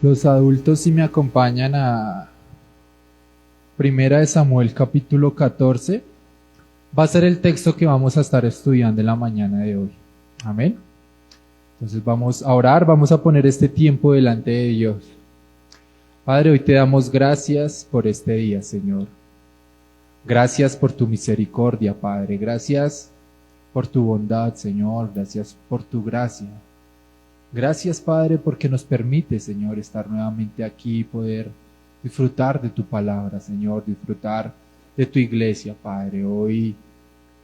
Los adultos, si me acompañan a Primera de Samuel capítulo 14, va a ser el texto que vamos a estar estudiando en la mañana de hoy. Amén. Entonces vamos a orar, vamos a poner este tiempo delante de Dios. Padre, hoy te damos gracias por este día, Señor. Gracias por tu misericordia, Padre. Gracias por tu bondad, Señor. Gracias por tu gracia. Gracias, Padre, porque nos permite, Señor, estar nuevamente aquí y poder disfrutar de tu palabra, Señor, disfrutar de tu iglesia, Padre. Hoy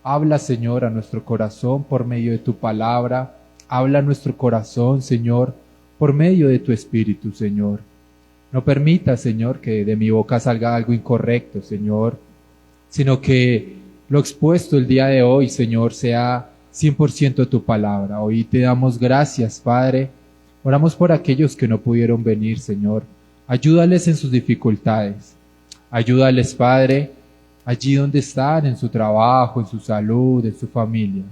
habla, Señor, a nuestro corazón por medio de tu palabra. Habla a nuestro corazón, Señor, por medio de tu Espíritu, Señor. No permita, Señor, que de mi boca salga algo incorrecto, Señor, sino que lo expuesto el día de hoy, Señor, sea 100% tu palabra. Hoy te damos gracias, Padre. Oramos por aquellos que no pudieron venir, Señor. Ayúdales en sus dificultades. Ayúdales, Padre, allí donde están, en su trabajo, en su salud, en su familia.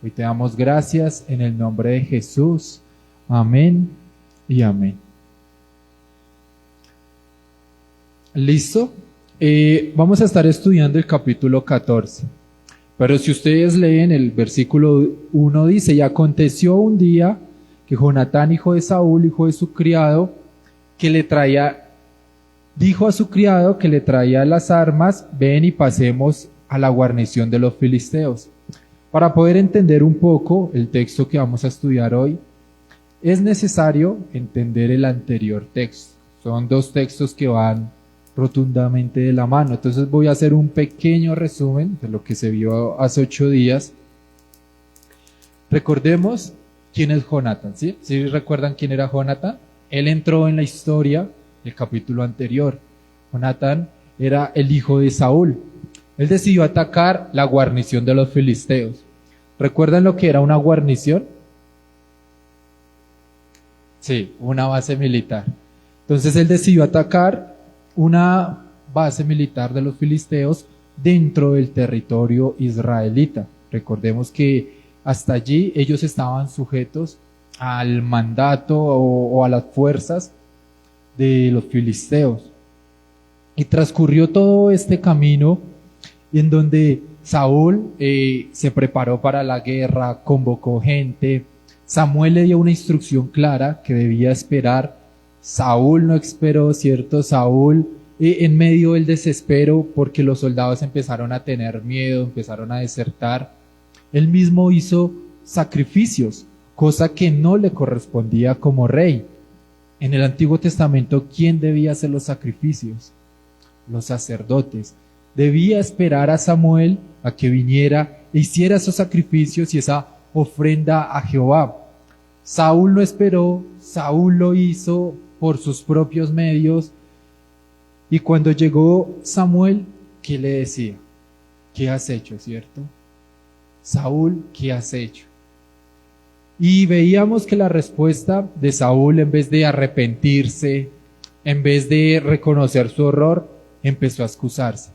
Hoy te damos gracias en el nombre de Jesús. Amén y amén. ¿Listo? Vamos a estar estudiando el capítulo 14. Pero si ustedes leen el versículo 1 dice, y aconteció un día que Jonatán, hijo de Saúl, hijo de su criado, dijo a su criado que le traía las armas, ven y pasemos a la guarnición de los filisteos. Para poder entender un poco el texto que vamos a estudiar hoy, es necesario entender el anterior texto. Son dos textos que van rotundamente de la mano. Entonces voy a hacer un pequeño resumen de lo que se vio hace 8 días. Recordemos quién es Jonatán, ¿sí? ¿Sí recuerdan quién era Jonatán? Él entró en la historia del capítulo anterior. Jonatán era el hijo de Saúl. Él decidió atacar la guarnición de los filisteos. ¿Recuerdan lo que era una guarnición? Sí, una base militar. Entonces él decidió atacar una base militar de los filisteos dentro del territorio israelita. Recordemos que hasta allí ellos estaban sujetos al mandato o a las fuerzas de los filisteos. Y transcurrió todo este camino en donde Saúl se preparó para la guerra, convocó gente. Samuel le dio una instrucción clara que debía esperar. Saúl no esperó, ¿cierto? Saúl, en medio del desespero, porque los soldados empezaron a tener miedo, empezaron a desertar, él mismo hizo sacrificios, cosa que no le correspondía como rey. En el Antiguo Testamento, ¿quién debía hacer los sacrificios? Los sacerdotes. Debía esperar a Samuel a que viniera e hiciera esos sacrificios y esa ofrenda a Jehová. Saúl no esperó, Saúl lo hizo por sus propios medios. Y cuando llegó Samuel, ¿qué le decía? ¿Qué has hecho, cierto? Saúl, ¿qué has hecho? Y veíamos que la respuesta de Saúl, en vez de arrepentirse, en vez de reconocer su error, empezó a excusarse.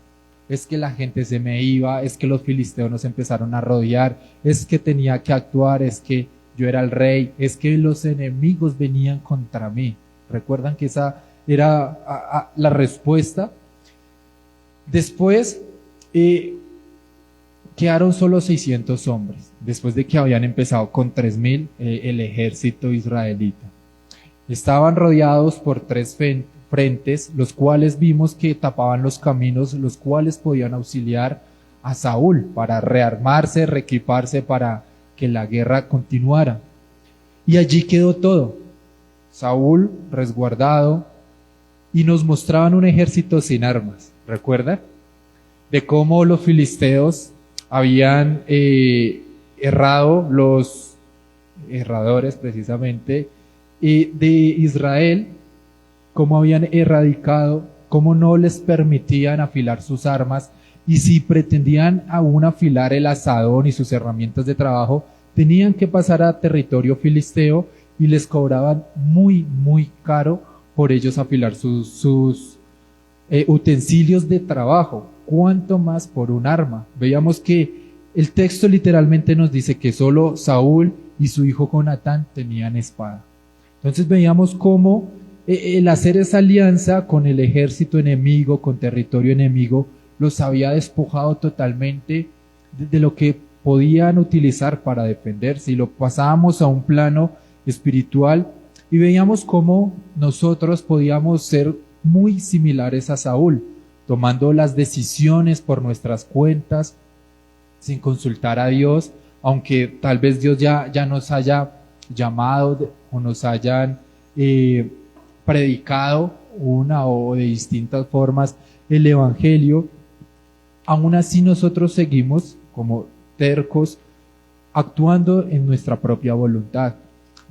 Es que la gente se me iba, es que los filisteos nos empezaron a rodear, es que tenía que actuar, es que yo era el rey, es que los enemigos venían contra mí. ¿Recuerdan que esa era la respuesta? Después quedaron solo 600 hombres, después de que habían empezado con 3,000 el ejército israelita. Estaban rodeados por 3 frentes, los cuales vimos que tapaban los caminos, los cuales podían auxiliar a Saúl para rearmarse, reequiparse para que la guerra continuara. Y allí quedó todo. Saúl resguardado, y nos mostraban un ejército sin armas. ¿Recuerdan? De cómo los filisteos habían errado, los erradores precisamente de Israel, cómo habían erradicado, cómo no les permitían afilar sus armas, y si pretendían aún afilar el asadón y sus herramientas de trabajo, tenían que pasar a territorio filisteo y les cobraban muy, muy caro por ellos afilar sus utensilios de trabajo. ¿Cuánto más por un arma? Veíamos que el texto literalmente nos dice que solo Saúl y su hijo Jonatán tenían espada. Entonces veíamos cómo el hacer esa alianza con el ejército enemigo, con territorio enemigo, los había despojado totalmente de lo que podían utilizar para defenderse, y lo pasábamos a un plano espiritual y veíamos cómo nosotros podíamos ser muy similares a Saúl, tomando las decisiones por nuestras cuentas, sin consultar a Dios, aunque tal vez Dios ya nos haya llamado o nos hayan predicado una o de distintas formas el Evangelio. Aún así nosotros seguimos como tercos, actuando en nuestra propia voluntad.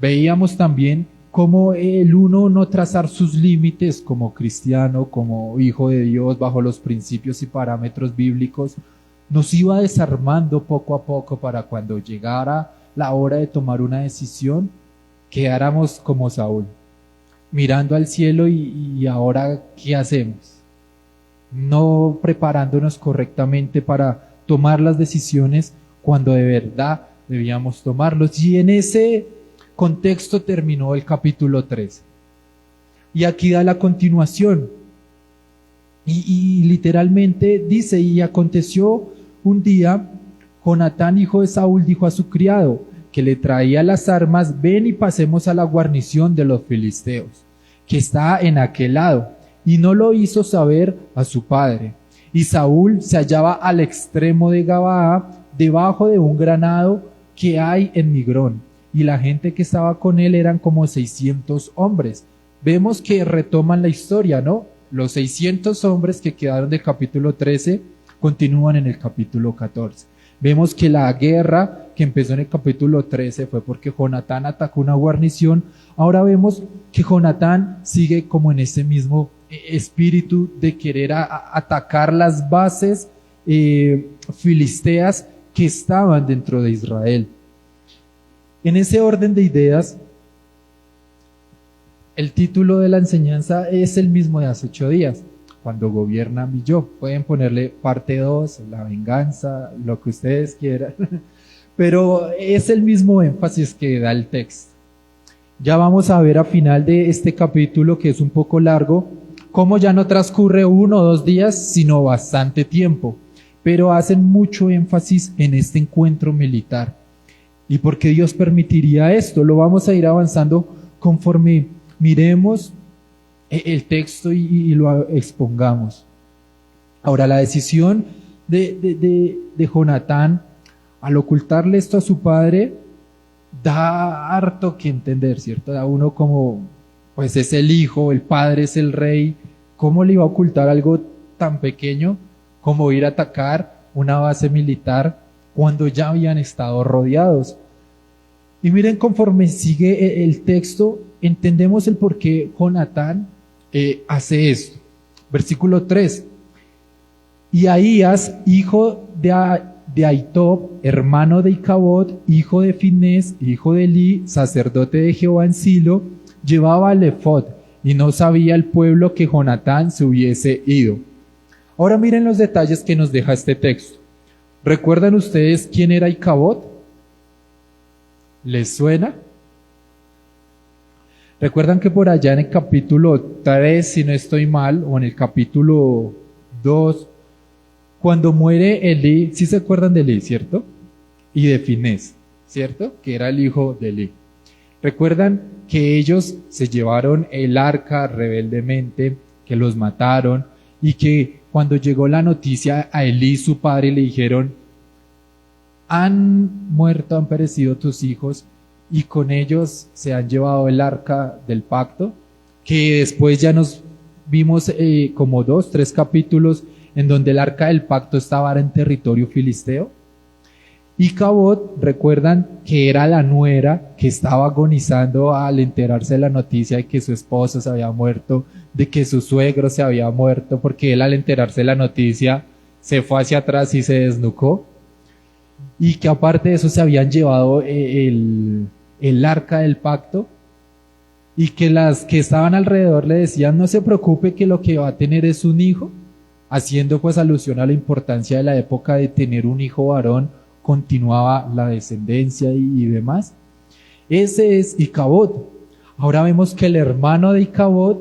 Veíamos también cómo el uno no trazar sus límites como cristiano, como hijo de Dios, bajo los principios y parámetros bíblicos, nos iba desarmando poco a poco para cuando llegara la hora de tomar una decisión, quedáramos como Saúl, mirando al cielo y ahora, ¿qué hacemos? No preparándonos correctamente para tomar las decisiones cuando de verdad debíamos tomarlos. Y en ese contexto terminó el capítulo 13. Y aquí da la continuación. Y literalmente dice: y aconteció un día, Jonatán, hijo de Saúl, dijo a su criado, que le traía las armas: ven y pasemos a la guarnición de los filisteos, que está en aquel lado. Y no lo hizo saber a su padre. Y Saúl se hallaba al extremo de Gabaa, debajo de un granado que hay en Migrón, y la gente que estaba con él eran como 600 hombres. Vemos que retoman la historia, ¿no? Los 600 hombres que quedaron del capítulo 13 continúan en el capítulo 14. Vemos que la guerra que empezó en el capítulo 13 fue porque Jonatán atacó una guarnición. Ahora vemos que Jonatán sigue como en ese mismo espíritu de querer atacar las bases filisteas que estaban dentro de Israel. En ese orden de ideas, el título de la enseñanza es el mismo de hace 8 días, cuando gobierna mi yo. Pueden ponerle parte 2, la venganza, lo que ustedes quieran, pero es el mismo énfasis que da el texto. Ya vamos a ver a final de este capítulo, que es un poco largo, cómo ya no transcurre 1 o 2 días, sino bastante tiempo, pero hacen mucho énfasis en este encuentro militar. ¿Y por qué Dios permitiría esto? Lo vamos a ir avanzando conforme miremos el texto y lo expongamos. Ahora, la decisión de Jonatán al ocultarle esto a su padre da harto que entender, ¿cierto? Da uno como, pues es el hijo, el padre es el rey, ¿cómo le iba a ocultar algo tan pequeño como ir a atacar una base militar cuando ya habían estado rodeados? Y miren, conforme sigue el texto, entendemos el por qué Jonatán hace esto. Versículo 3. Y Ahías, hijo de Ahitob, hermano de Icabod, hijo de Finés, hijo de Elí, sacerdote de Jehová en Silo, llevaba el efod, y no sabía el pueblo que Jonatán se hubiese ido. Ahora miren los detalles que nos deja este texto. ¿Recuerdan ustedes quién era Icabod? ¿Les suena? Recuerdan que por allá en el capítulo 3, si no estoy mal, o en el capítulo 2, cuando muere Elí, ¿sí se acuerdan de Elí, cierto? Y de Finés, ¿cierto? Que era el hijo de Elí. Recuerdan que ellos se llevaron el arca rebeldemente, que los mataron, y que cuando llegó la noticia a Elí, su padre, le dijeron: han muerto, han perecido tus hijos, y con ellos se han llevado el arca del pacto, que después ya nos vimos como 2, 3 capítulos en donde el arca del pacto estaba en territorio filisteo. Y Icabod, recuerdan que era la nuera que estaba agonizando al enterarse de la noticia de que su esposo se había muerto, de que su suegro se había muerto, porque él al enterarse de la noticia se fue hacia atrás y se desnucó. Y que aparte de eso se habían llevado el arca del pacto, y que las que estaban alrededor le decían: no se preocupe, que lo que va a tener es un hijo, haciendo pues alusión a la importancia de la época de tener un hijo varón, continuaba la descendencia y demás. Ese es Icabod. Ahora vemos que el hermano de Icabod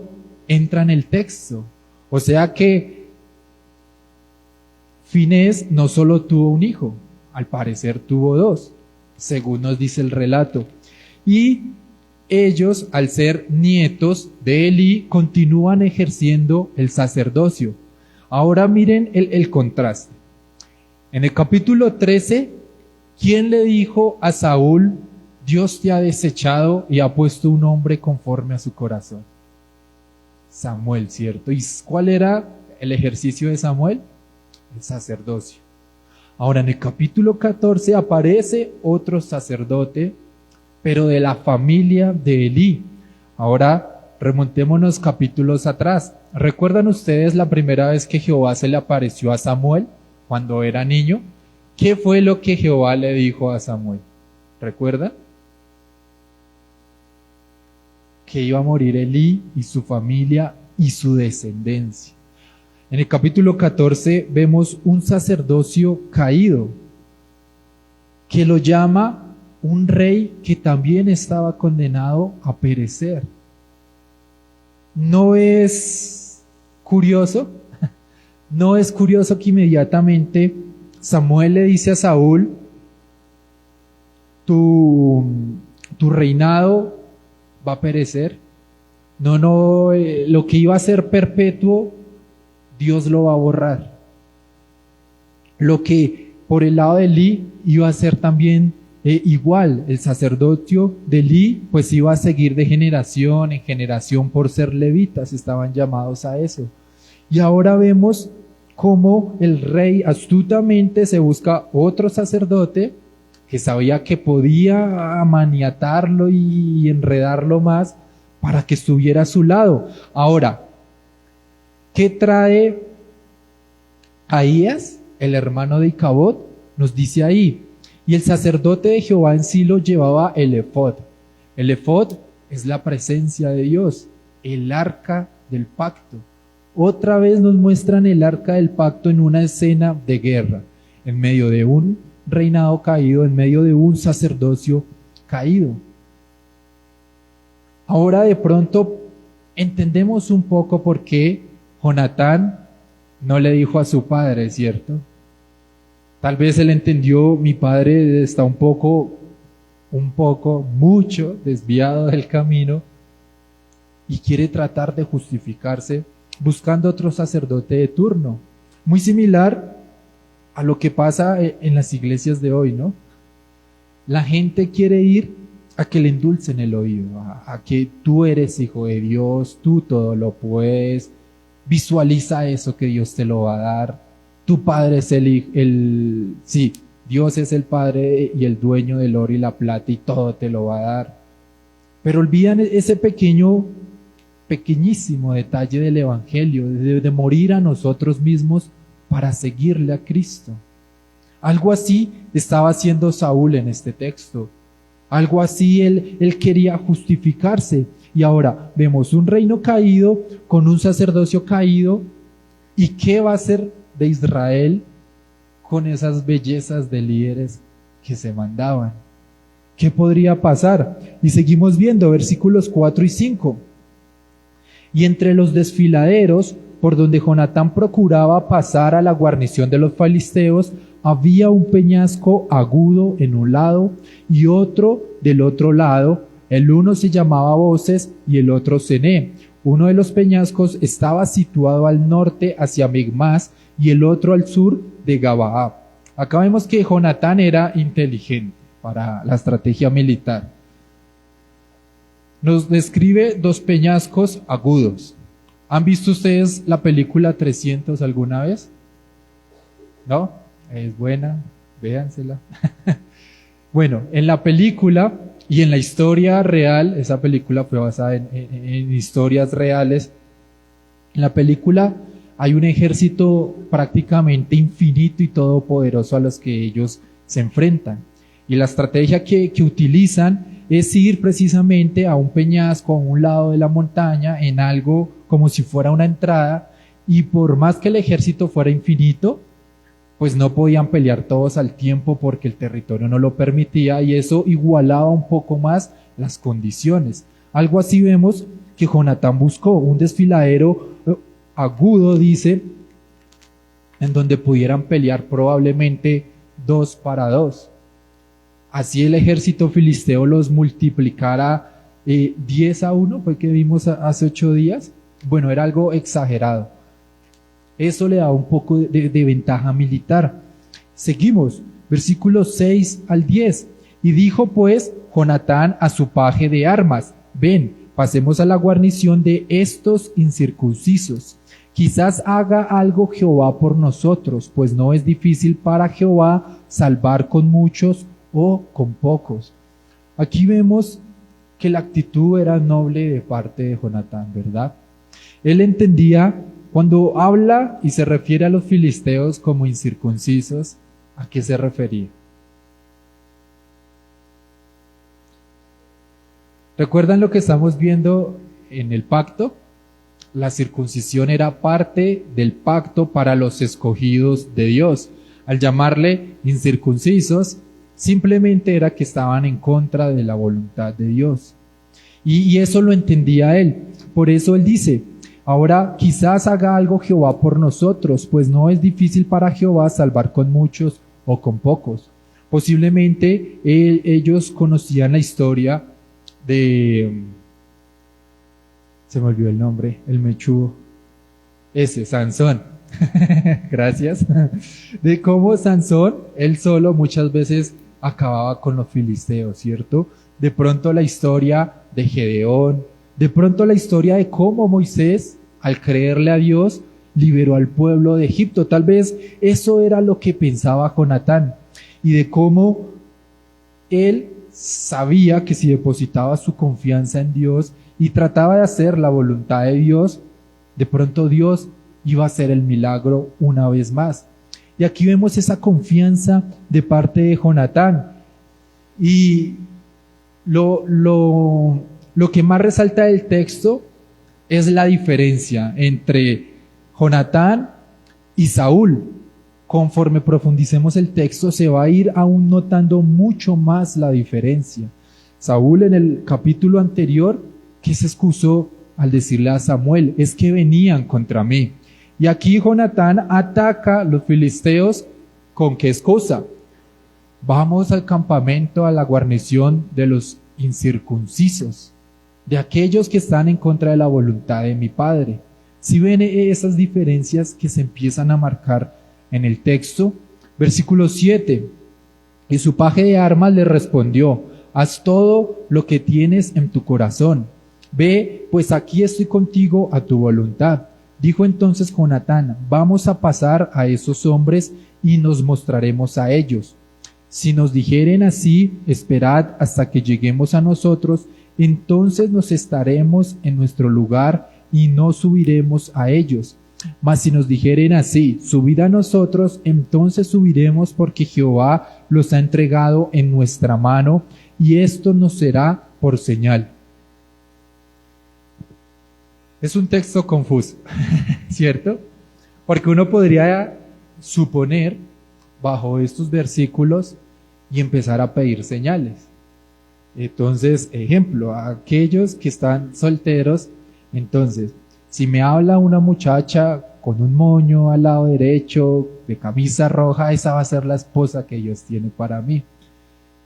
entra en el texto. O sea que Finés no solo tuvo un hijo, al parecer tuvo dos, según nos dice el relato. Y ellos, al ser nietos de Elí, continúan ejerciendo el sacerdocio. Ahora miren el contraste. En el capítulo 13, ¿quién le dijo a Saúl: Dios te ha desechado y ha puesto un hombre conforme a su corazón? Samuel, ¿cierto? ¿Y cuál era el ejercicio de Samuel? El sacerdocio. Ahora en el capítulo 14 aparece otro sacerdote, pero de la familia de Elí. Ahora remontémonos capítulos atrás. ¿Recuerdan ustedes la primera vez que Jehová se le apareció a Samuel cuando era niño? ¿Qué fue lo que Jehová le dijo a Samuel? ¿Recuerdan? Que iba a morir Elí y su familia y su descendencia. En el capítulo 14 vemos un sacerdocio caído, que lo llama un rey que también estaba condenado a perecer. ¿No es curioso? ¿No es curioso que inmediatamente Samuel le dice a Saúl: tu reinado va a perecer? Lo que iba a ser perpetuo, Dios lo va a borrar. Lo que por el lado de Elí iba a ser también igual, el sacerdocio de Elí pues iba a seguir de generación en generación por ser levitas, estaban llamados a eso. Y ahora vemos cómo el rey astutamente se busca otro sacerdote que sabía que podía maniatarlo y enredarlo más para que estuviera a su lado. Ahora, ¿qué trae Ahías, el hermano de Icabod? Nos dice ahí: y el sacerdote de Jehová en Silo llevaba el efod. El efod es la presencia de Dios, el arca del pacto. Otra vez nos muestran el arca del pacto en una escena de guerra, en medio de un reinado caído, en medio de un sacerdocio caído. Ahora de pronto entendemos un poco por qué Jonatán no le dijo a su padre, ¿cierto? Tal vez él entendió: mi padre está mucho desviado del camino y quiere tratar de justificarse buscando otro sacerdote de turno. Muy similar a lo que pasa en las iglesias de hoy, ¿no? La gente quiere ir a que le endulcen el oído, a que tú eres hijo de Dios, tú todo lo puedes, visualiza eso que Dios te lo va a dar, tu padre es sí, Dios es el Padre y el dueño del oro y la plata y todo te lo va a dar. Pero olvidan ese pequeñísimo detalle del Evangelio, de morir a nosotros mismos para seguirle a Cristo. Algo así estaba haciendo Saúl en este texto. Algo así él quería justificarse. Y ahora vemos un reino caído con un sacerdocio caído. ¿Y qué va a hacer de Israel con esas bellezas de líderes que se mandaban? ¿Qué podría pasar? Y seguimos viendo versículos 4 y 5. Y entre los desfiladeros por donde Jonatán procuraba pasar a la guarnición de los filisteos, había un peñasco agudo en un lado y otro del otro lado. El uno se llamaba Boses y el otro Cené. Uno de los peñascos estaba situado al norte hacia Migmas y el otro al sur de Gabaa. Acá vemos que Jonatán era inteligente para la estrategia militar. Nos describe dos peñascos agudos. ¿Han visto ustedes la película 300 alguna vez? ¿No? Es buena, véansela. Bueno, en la película y en la historia real, esa película fue basada en historias reales. En la película hay un ejército prácticamente infinito y todopoderoso a los que ellos se enfrentan. Y la estrategia que utilizan es ir precisamente a un peñasco, a un lado de la montaña, en algo como si fuera una entrada, y por más que el ejército fuera infinito, pues no podían pelear todos al tiempo porque el territorio no lo permitía, y eso igualaba un poco más las condiciones. Algo así vemos que Jonatán buscó, un desfiladero agudo, dice, en donde pudieran pelear probablemente 2 para 2. Así el ejército filisteo los multiplicara 10-1, fue que vimos hace 8 días. Bueno, era algo exagerado. Eso le da un poco de ventaja militar. Seguimos, versículos 6 al 10. Y dijo pues Jonatán a su paje de armas: ven, pasemos a la guarnición de estos incircuncisos. Quizás haga algo Jehová por nosotros, pues no es difícil para Jehová salvar con muchos o con pocos. Aquí vemos que la actitud era noble de parte de Jonatán, ¿verdad? Él entendía, cuando habla y se refiere a los filisteos como incircuncisos, ¿a qué se refería? ¿Recuerdan lo que estamos viendo en el pacto? La circuncisión era parte del pacto para los escogidos de Dios. Al llamarle incircuncisos, simplemente era que estaban en contra de la voluntad de Dios. Y eso lo entendía él. Por eso él dice: ahora quizás haga algo Jehová por nosotros, pues no es difícil para Jehová salvar con muchos o con pocos. Posiblemente ellos conocían la historia de... se me olvidó el nombre, el mechudo. Sansón. Gracias. De cómo Sansón, él solo muchas veces acababa con los filisteos, ¿cierto? De pronto la historia de Gedeón, de pronto la historia de cómo Moisés, al creerle a Dios, liberó al pueblo de Egipto. Tal vez eso era lo que pensaba Jonatán, y de cómo él sabía que si depositaba su confianza en Dios y trataba de hacer la voluntad de Dios, de pronto Dios iba a hacer el milagro una vez más. Y aquí vemos esa confianza de parte de Jonatán. Y lo que más resalta del texto es la diferencia entre Jonatán y Saúl. Conforme profundicemos el texto, se va a ir aún notando mucho más la diferencia. Saúl, en el capítulo anterior, ¿qué se excusó al decirle a Samuel? Es que venían contra mí. Y aquí Jonatán ataca a los filisteos ¿con qué excusa? Vamos al campamento, a la guarnición de los incircuncisos, de aquellos que están en contra de la voluntad de mi padre. Si ven esas diferencias que se empiezan a marcar en el texto, versículo 7, y su paje de armas le respondió: haz todo lo que tienes en tu corazón. Ve, pues aquí estoy contigo a tu voluntad. Dijo entonces Jonatán: vamos a pasar a esos hombres y nos mostraremos a ellos. Si nos dijeren así: esperad hasta que lleguemos a nosotros, entonces nos estaremos en nuestro lugar y no subiremos a ellos. Mas si nos dijeren así: subid a nosotros, entonces subiremos, porque Jehová los ha entregado en nuestra mano, y esto nos será por señal. Es un texto confuso, ¿cierto? Porque uno podría suponer bajo estos versículos y empezar a pedir señales. Entonces, ejemplo, a aquellos que están solteros, entonces, si me habla una muchacha con un moño al lado derecho, de camisa roja, esa va a ser la esposa que Dios tiene para mí.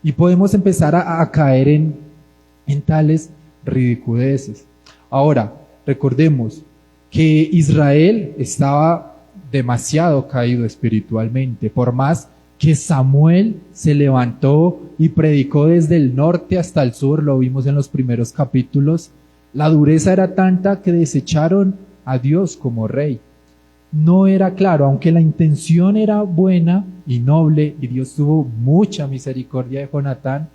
Y podemos empezar a caer en tales ridiculeces. Ahora, recordemos que Israel estaba demasiado caído espiritualmente, por más que Samuel se levantó y predicó desde el norte hasta el sur, lo vimos en los primeros capítulos. La dureza era tanta que desecharon a Dios como rey. No era claro, aunque la intención era buena y noble, y Dios tuvo mucha misericordia de Jonatán,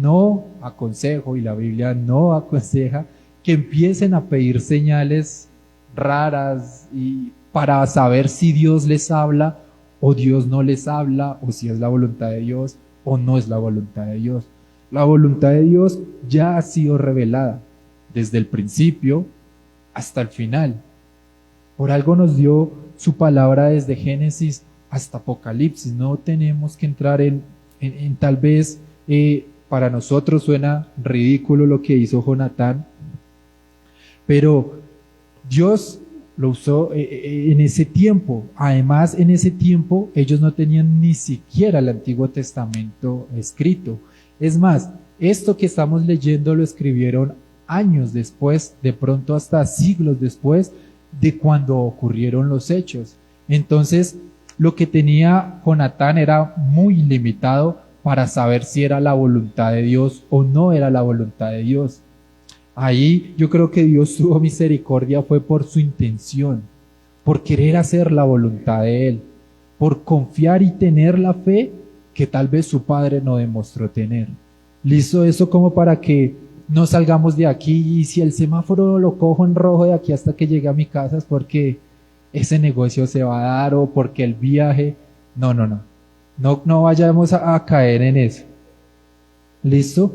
no aconsejo, y la Biblia no aconseja, que empiecen a pedir señales raras y para saber si Dios les habla o Dios no les habla, o si es la voluntad de Dios o no es la voluntad de Dios. La voluntad de Dios ya ha sido revelada desde el principio hasta el final. Por algo nos dio su palabra desde Génesis hasta Apocalipsis. No tenemos que entrar en tal vez para nosotros suena ridículo lo que hizo Jonatán, pero Dios lo usó en ese tiempo. Además, en ese tiempo ellos no tenían ni siquiera el Antiguo Testamento escrito. Es más, esto que estamos leyendo lo escribieron años después, de pronto hasta siglos después de cuando ocurrieron los hechos. Entonces, lo que tenía Jonatán era muy limitado para saber si era la voluntad de Dios o no era la voluntad de Dios. Ahí yo creo que Dios tuvo misericordia fue por su intención, por querer hacer la voluntad de Él, por confiar y tener la fe que tal vez su padre no demostró tener. Le hizo eso como para que no salgamos de aquí y si el semáforo lo cojo en rojo de aquí hasta que llegue a mi casa es porque ese negocio se va a dar o porque el viaje. No vayamos a caer en eso. ¿Listo?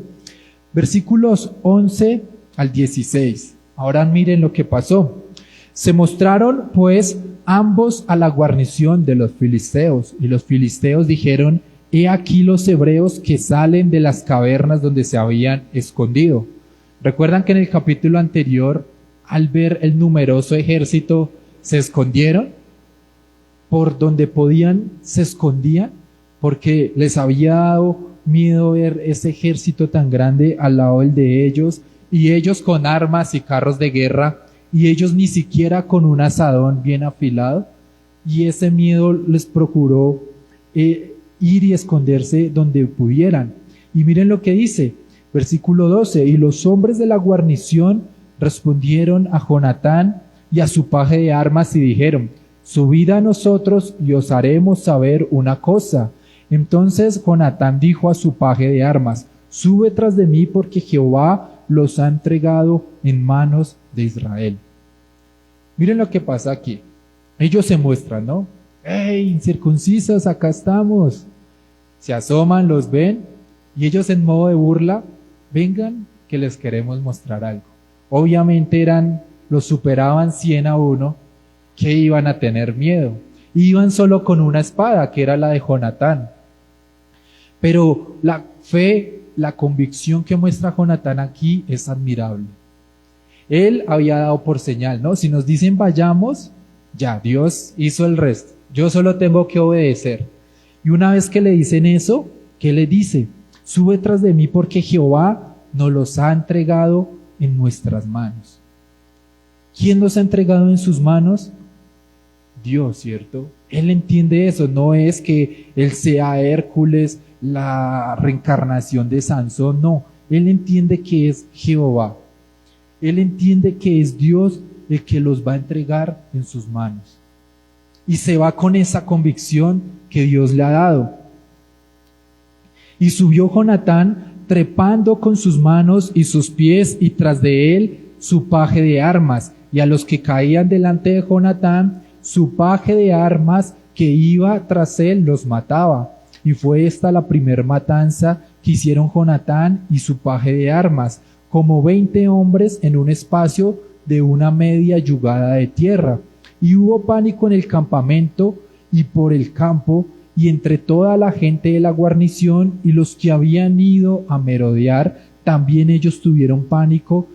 Versículos 11 al 16. Ahora miren lo que pasó. Se mostraron pues ambos a la guarnición de los filisteos, y los filisteos dijeron: he aquí los hebreos que salen de las cavernas donde se habían escondido. ¿Recuerdan que en el capítulo anterior, al ver el numeroso ejército, se escondieron? Por donde podían, se escondían, porque les había dado miedo ver ese ejército tan grande al lado del de ellos, y ellos con armas y carros de guerra, y ellos ni siquiera con un asadón bien afilado, y ese miedo les procuró ir y esconderse donde pudieran. Y miren lo que dice, versículo 12, y los hombres de la guarnición respondieron a Jonatán y a su paje de armas y dijeron: subid a nosotros y os haremos saber una cosa. Entonces Jonatán dijo a su paje de armas: sube tras de mí, porque Jehová los ha entregado en manos de Israel. Miren lo que pasa aquí. Ellos se muestran, ¿no? ¡Hey, incircuncisos, acá estamos! Se asoman, los ven, y ellos en modo de burla: vengan que les queremos mostrar algo. Obviamente los superaban 100 a 1, que iban a tener miedo. Iban solo con una espada, que era la de Jonatán. Pero la fe, la convicción que muestra Jonatán aquí es admirable. Él había dado por señal, ¿no? Si nos dicen vayamos, ya, Dios hizo el resto. Yo solo tengo que obedecer. Y una vez que le dicen eso, ¿qué le dice? Sube tras de mí, porque Jehová nos los ha entregado en nuestras manos. ¿Quién nos ha entregado en sus manos? Dios, ¿cierto? Él entiende eso. No es que él sea Hércules, la reencarnación de Sansón, no. Él entiende que es Jehová. Él entiende que es Dios el que los va a entregar en sus manos. Y se va con esa convicción que Dios le ha dado. Y subió Jonatán trepando con sus manos y sus pies, y tras de él su paje de armas, y a los que caían delante de Jonatán, su paje de armas que iba tras él los mataba. Y fue esta la primer matanza que hicieron Jonatán y su paje de armas, como 20 hombres en un espacio de una media yugada de tierra. Y hubo pánico en el campamento y por el campo, y entre toda la gente de la guarnición y los que habían ido a merodear, también ellos tuvieron pánico,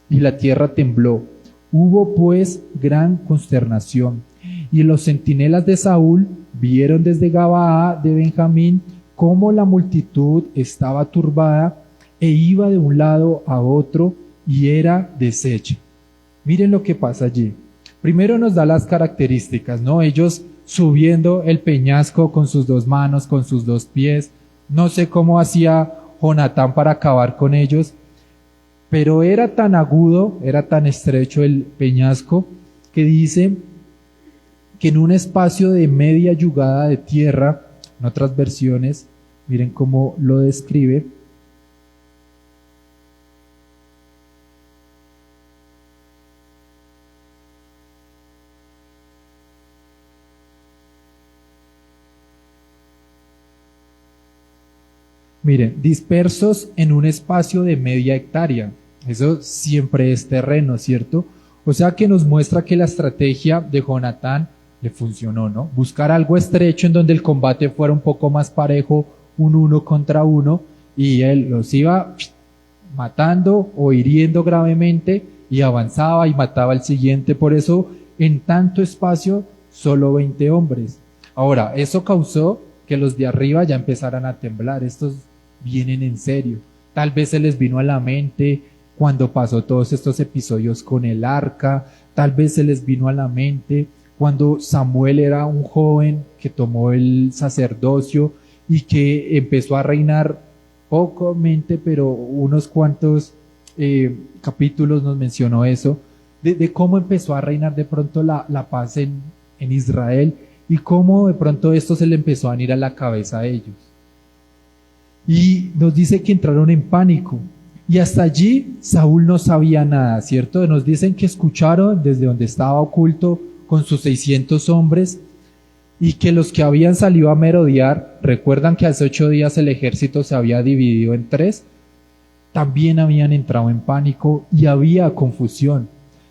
y la tierra tembló. Hubo pues gran consternación. Y los centinelas de Saúl vieron desde Gabaa de Benjamín cómo la multitud estaba turbada e iba de un lado a otro y era deshecha. Miren lo que pasa allí. Primero nos da las características, ¿no? Ellos subiendo el peñasco con sus 2 manos, con sus 2 pies. No sé cómo hacía Jonatán para acabar con ellos, pero era tan agudo, era tan estrecho el peñasco, que dice que en un espacio de media yugada de tierra, en otras versiones, miren cómo lo describe, miren, dispersos en un espacio de media hectárea. Eso siempre es terreno, ¿cierto? O sea que nos muestra que la estrategia de Jonatán le funcionó, ¿no? Buscar algo estrecho en donde el combate fuera un poco más parejo, un 1 contra 1, y él los iba matando o hiriendo gravemente y avanzaba y mataba al siguiente. Por eso, en tanto espacio, solo 20 hombres. Ahora, eso causó que los de arriba ya empezaran a temblar. Estos vienen en serio. Tal vez se les vino a la mente cuando pasó todos estos episodios con el arca. Tal vez se les vino a la mente cuando Samuel era un joven que tomó el sacerdocio y que empezó a reinar pocamente, pero unos cuantos capítulos nos mencionó eso, de cómo empezó a reinar de pronto la paz en Israel y cómo de pronto esto se le empezó a ir a la cabeza a ellos. Y nos dice que entraron en pánico. Y hasta allí Saúl no sabía nada, ¿cierto? Nos dicen que escucharon desde donde estaba oculto con sus 600 hombres y que los que habían salido a merodear, recuerdan que hace 8 días el ejército se había dividido en 3, también habían entrado en pánico y había confusión.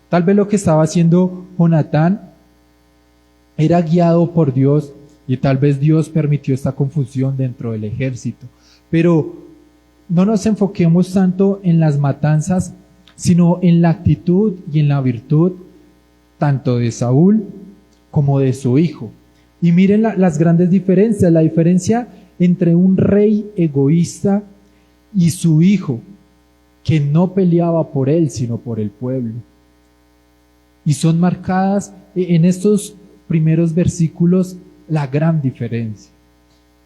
Tal vez lo que estaba haciendo Jonatán era guiado por Dios y tal vez Dios permitió esta confusión dentro del ejército. Pero no nos enfoquemos tanto en las matanzas, sino en la actitud y en la virtud tanto de Saúl como de su hijo. Y miren las grandes diferencias, la diferencia entre un rey egoísta y su hijo, que no peleaba por él, sino por el pueblo. Y son marcadas en estos primeros versículos la gran diferencia.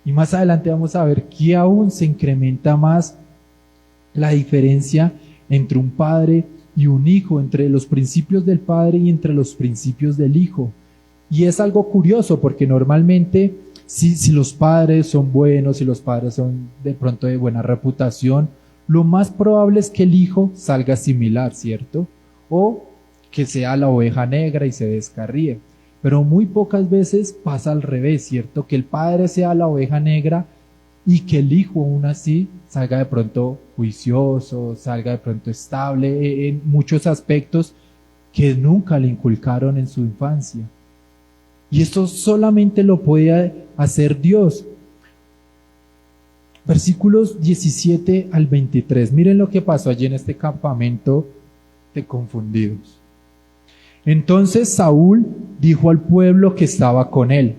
Y más adelante vamos a ver que aún se incrementa más la diferencia entre un padre y un hijo, entre los principios del padre y entre los principios del hijo. Y es algo curioso porque normalmente si los padres son buenos, si los padres son de pronto de buena reputación, lo más probable es que el hijo salga similar, ¿cierto? O que sea la oveja negra y se descarríe. Pero muy pocas veces pasa al revés, ¿cierto? Que el padre sea la oveja negra y que el hijo aún así salga de pronto juicioso, salga de pronto estable en muchos aspectos que nunca le inculcaron en su infancia. Y esto solamente lo puede hacer Dios. Versículos 17 al 23. Miren lo que pasó allí en este campamento de confundidos. Entonces Saúl dijo al pueblo que estaba con él: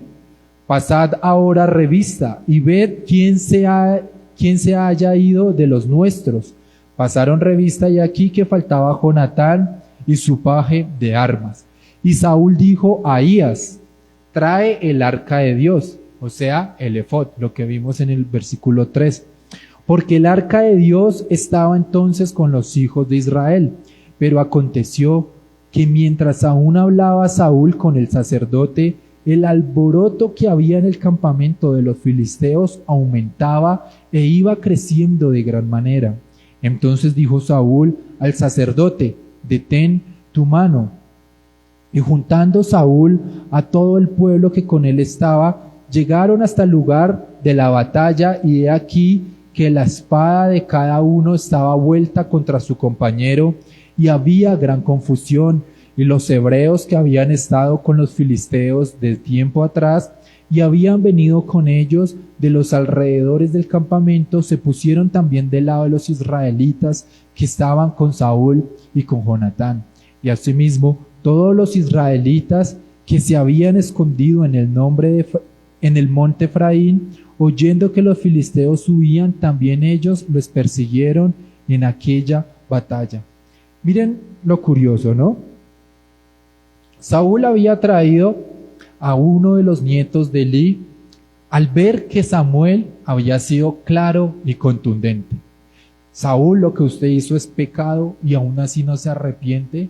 pasad ahora revista y ved quién se haya ido de los nuestros. Pasaron revista y aquí que faltaba Jonatán y su paje de armas. Y Saúl dijo a Ahías: trae el arca de Dios, o sea, el efod, lo que vimos en el versículo 3. Porque el arca de Dios estaba entonces con los hijos de Israel. Pero aconteció que mientras aún hablaba Saúl con el sacerdote, el alboroto que había en el campamento de los filisteos aumentaba e iba creciendo de gran manera. Entonces dijo Saúl al sacerdote: detén tu mano. Y juntando Saúl a todo el pueblo que con él estaba, llegaron hasta el lugar de la batalla, y he aquí que la espada de cada uno estaba vuelta contra su compañero, y había gran confusión. Y los hebreos que habían estado con los filisteos de tiempo atrás y habían venido con ellos de los alrededores del campamento, se pusieron también del lado de los israelitas que estaban con Saúl y con Jonatán. Y asimismo todos los israelitas que se habían escondido en el monte Efraín, oyendo que los filisteos huían, también ellos los persiguieron en aquella batalla. Miren lo curioso, ¿no? Saúl había traído a uno de los nietos de Elí al ver que Samuel había sido claro y contundente. Saúl, lo que usted hizo es pecado y aún así no se arrepiente.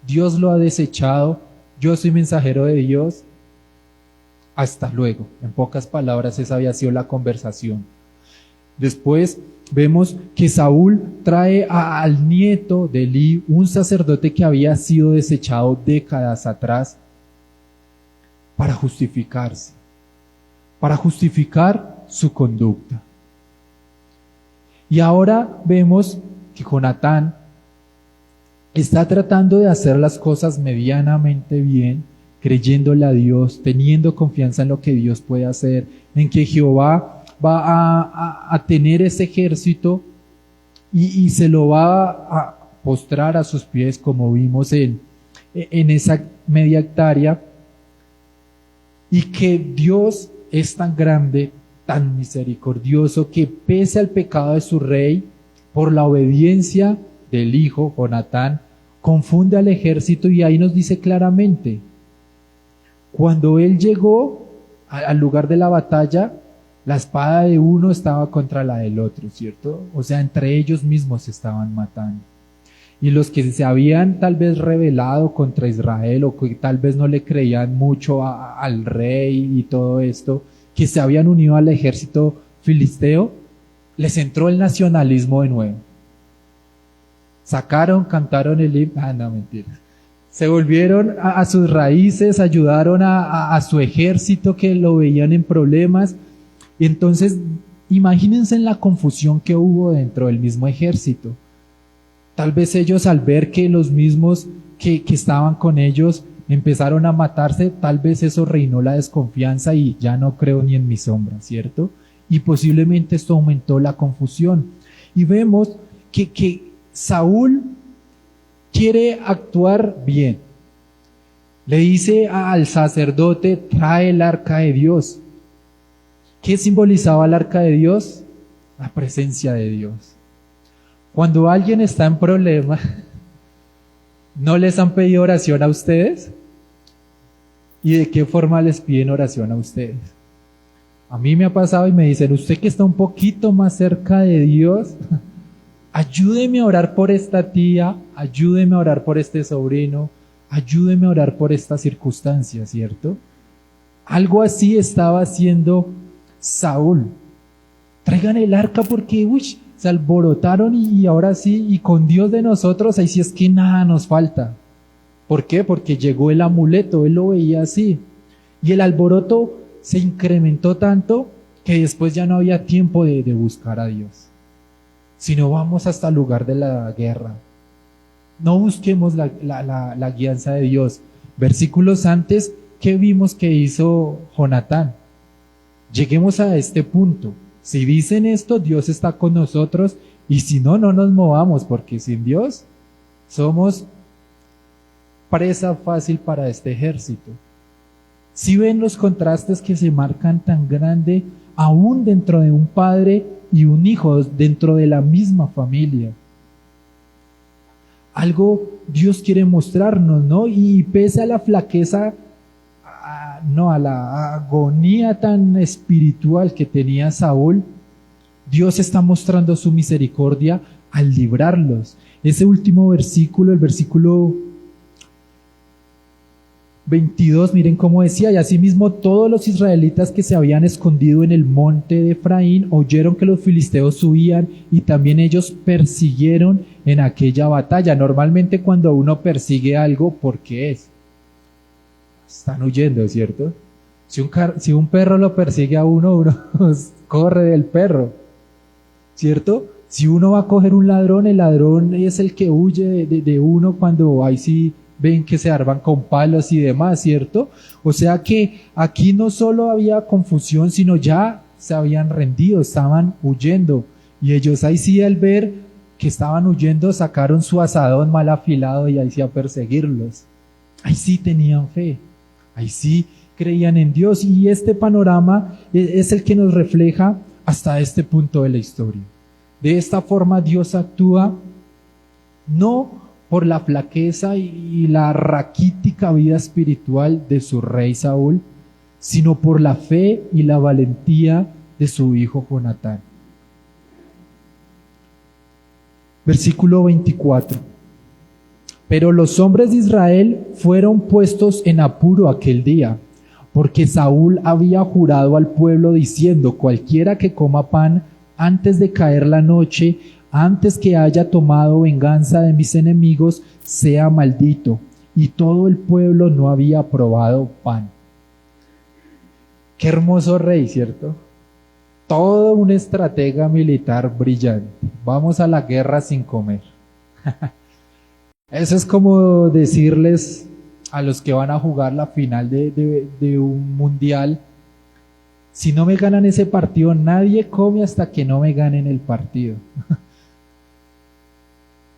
Dios lo ha desechado. Yo soy mensajero de Dios. Hasta luego. En pocas palabras, esa había sido la conversación. Después vemos que Saúl trae al nieto de Elí, un sacerdote que había sido desechado décadas atrás, para justificarse, para justificar su conducta. Y ahora vemos que Jonatán está tratando de hacer las cosas medianamente bien, creyéndole a Dios, teniendo confianza en lo que Dios puede hacer, en que Jehová a tener ese ejército y se lo va a postrar a sus pies, como vimos en esa media hectárea, y que Dios es tan grande, tan misericordioso, que pese al pecado de su rey, por la obediencia del hijo, Jonatán, confunde al ejército, y ahí nos dice claramente, cuando él llegó al lugar de la batalla, la espada de uno estaba contra la del otro, ¿cierto? O sea, entre ellos mismos se estaban matando. Y los que se habían tal vez rebelado contra Israel, o que tal vez no le creían mucho al rey y todo esto, que se habían unido al ejército filisteo, les entró el nacionalismo de nuevo. Cantaron el himno, no, mentira. Se volvieron a sus raíces, ayudaron a su ejército que lo veían en problemas. Y entonces, imagínense en la confusión que hubo dentro del mismo ejército. Tal vez ellos, al ver que los mismos que estaban con ellos empezaron a matarse, tal vez eso reinó la desconfianza y ya no creo ni en mi sombra, ¿cierto? Y posiblemente esto aumentó la confusión. Y vemos que Saúl quiere actuar bien. Le dice al sacerdote, trae el arca de Dios. ¿Qué simbolizaba el arca de Dios? La presencia de Dios. Cuando alguien está en problema, ¿no les han pedido oración a ustedes? ¿Y de qué forma les piden oración a ustedes? A mí me ha pasado y me dicen, usted que está un poquito más cerca de Dios, ayúdeme a orar por esta tía, ayúdeme a orar por este sobrino, ayúdeme a orar por esta circunstancia, ¿cierto? Algo así estaba haciendo Saúl. Traigan el arca porque, se alborotaron y ahora sí, y con Dios de nosotros, ahí sí es que nada nos falta. ¿Por qué? Porque llegó el amuleto, él lo veía así. Y el alboroto se incrementó tanto que después ya no había tiempo de buscar a Dios. Sino vamos hasta el lugar de la guerra. No busquemos la guianza de Dios. Versículos antes, ¿qué vimos que hizo Jonatán? Lleguemos a este punto. Si dicen esto, Dios está con nosotros, y si no, no nos movamos, porque sin Dios somos presa fácil para este ejército. Si ven los contrastes que se marcan tan grande, aún dentro de un padre y un hijo, dentro de la misma familia. Algo Dios quiere mostrarnos, ¿no? Y pese a la flaqueza, a la agonía tan espiritual que tenía Saúl, Dios está mostrando su misericordia al librarlos. Ese último versículo, el versículo 22, miren cómo decía, y asimismo todos los israelitas que se habían escondido en el monte de Efraín oyeron que los filisteos subían, y también ellos persiguieron en aquella batalla. Normalmente cuando uno persigue algo, ¿por qué es? Están huyendo, ¿cierto? Si un perro lo persigue a uno corre del perro, ¿cierto? Si uno va a coger un ladrón, el ladrón es el que huye de uno cuando ahí sí ven que se arman con palos y demás, ¿cierto? O sea que aquí no solo había confusión, sino ya se habían rendido, estaban huyendo. Y ellos ahí sí, al ver que estaban huyendo, sacaron su asadón mal afilado y ahí sí a perseguirlos. Ahí sí tenían fe. Ahí sí creían en Dios, y este panorama es el que nos refleja hasta este punto de la historia. De esta forma Dios actúa no por la flaqueza y la raquítica vida espiritual de su rey Saúl, sino por la fe y la valentía de su hijo Jonatán. Versículo 24. Pero los hombres de Israel fueron puestos en apuro aquel día, porque Saúl había jurado al pueblo diciendo: cualquiera que coma pan antes de caer la noche, antes que haya tomado venganza de mis enemigos, sea maldito. Y todo el pueblo no había probado pan. Qué hermoso rey, ¿cierto? Todo un estratega militar brillante. Vamos a la guerra sin comer. Eso es como decirles a los que van a jugar la final de un mundial: Si no me ganan ese partido, nadie come hasta que no me ganen el partido.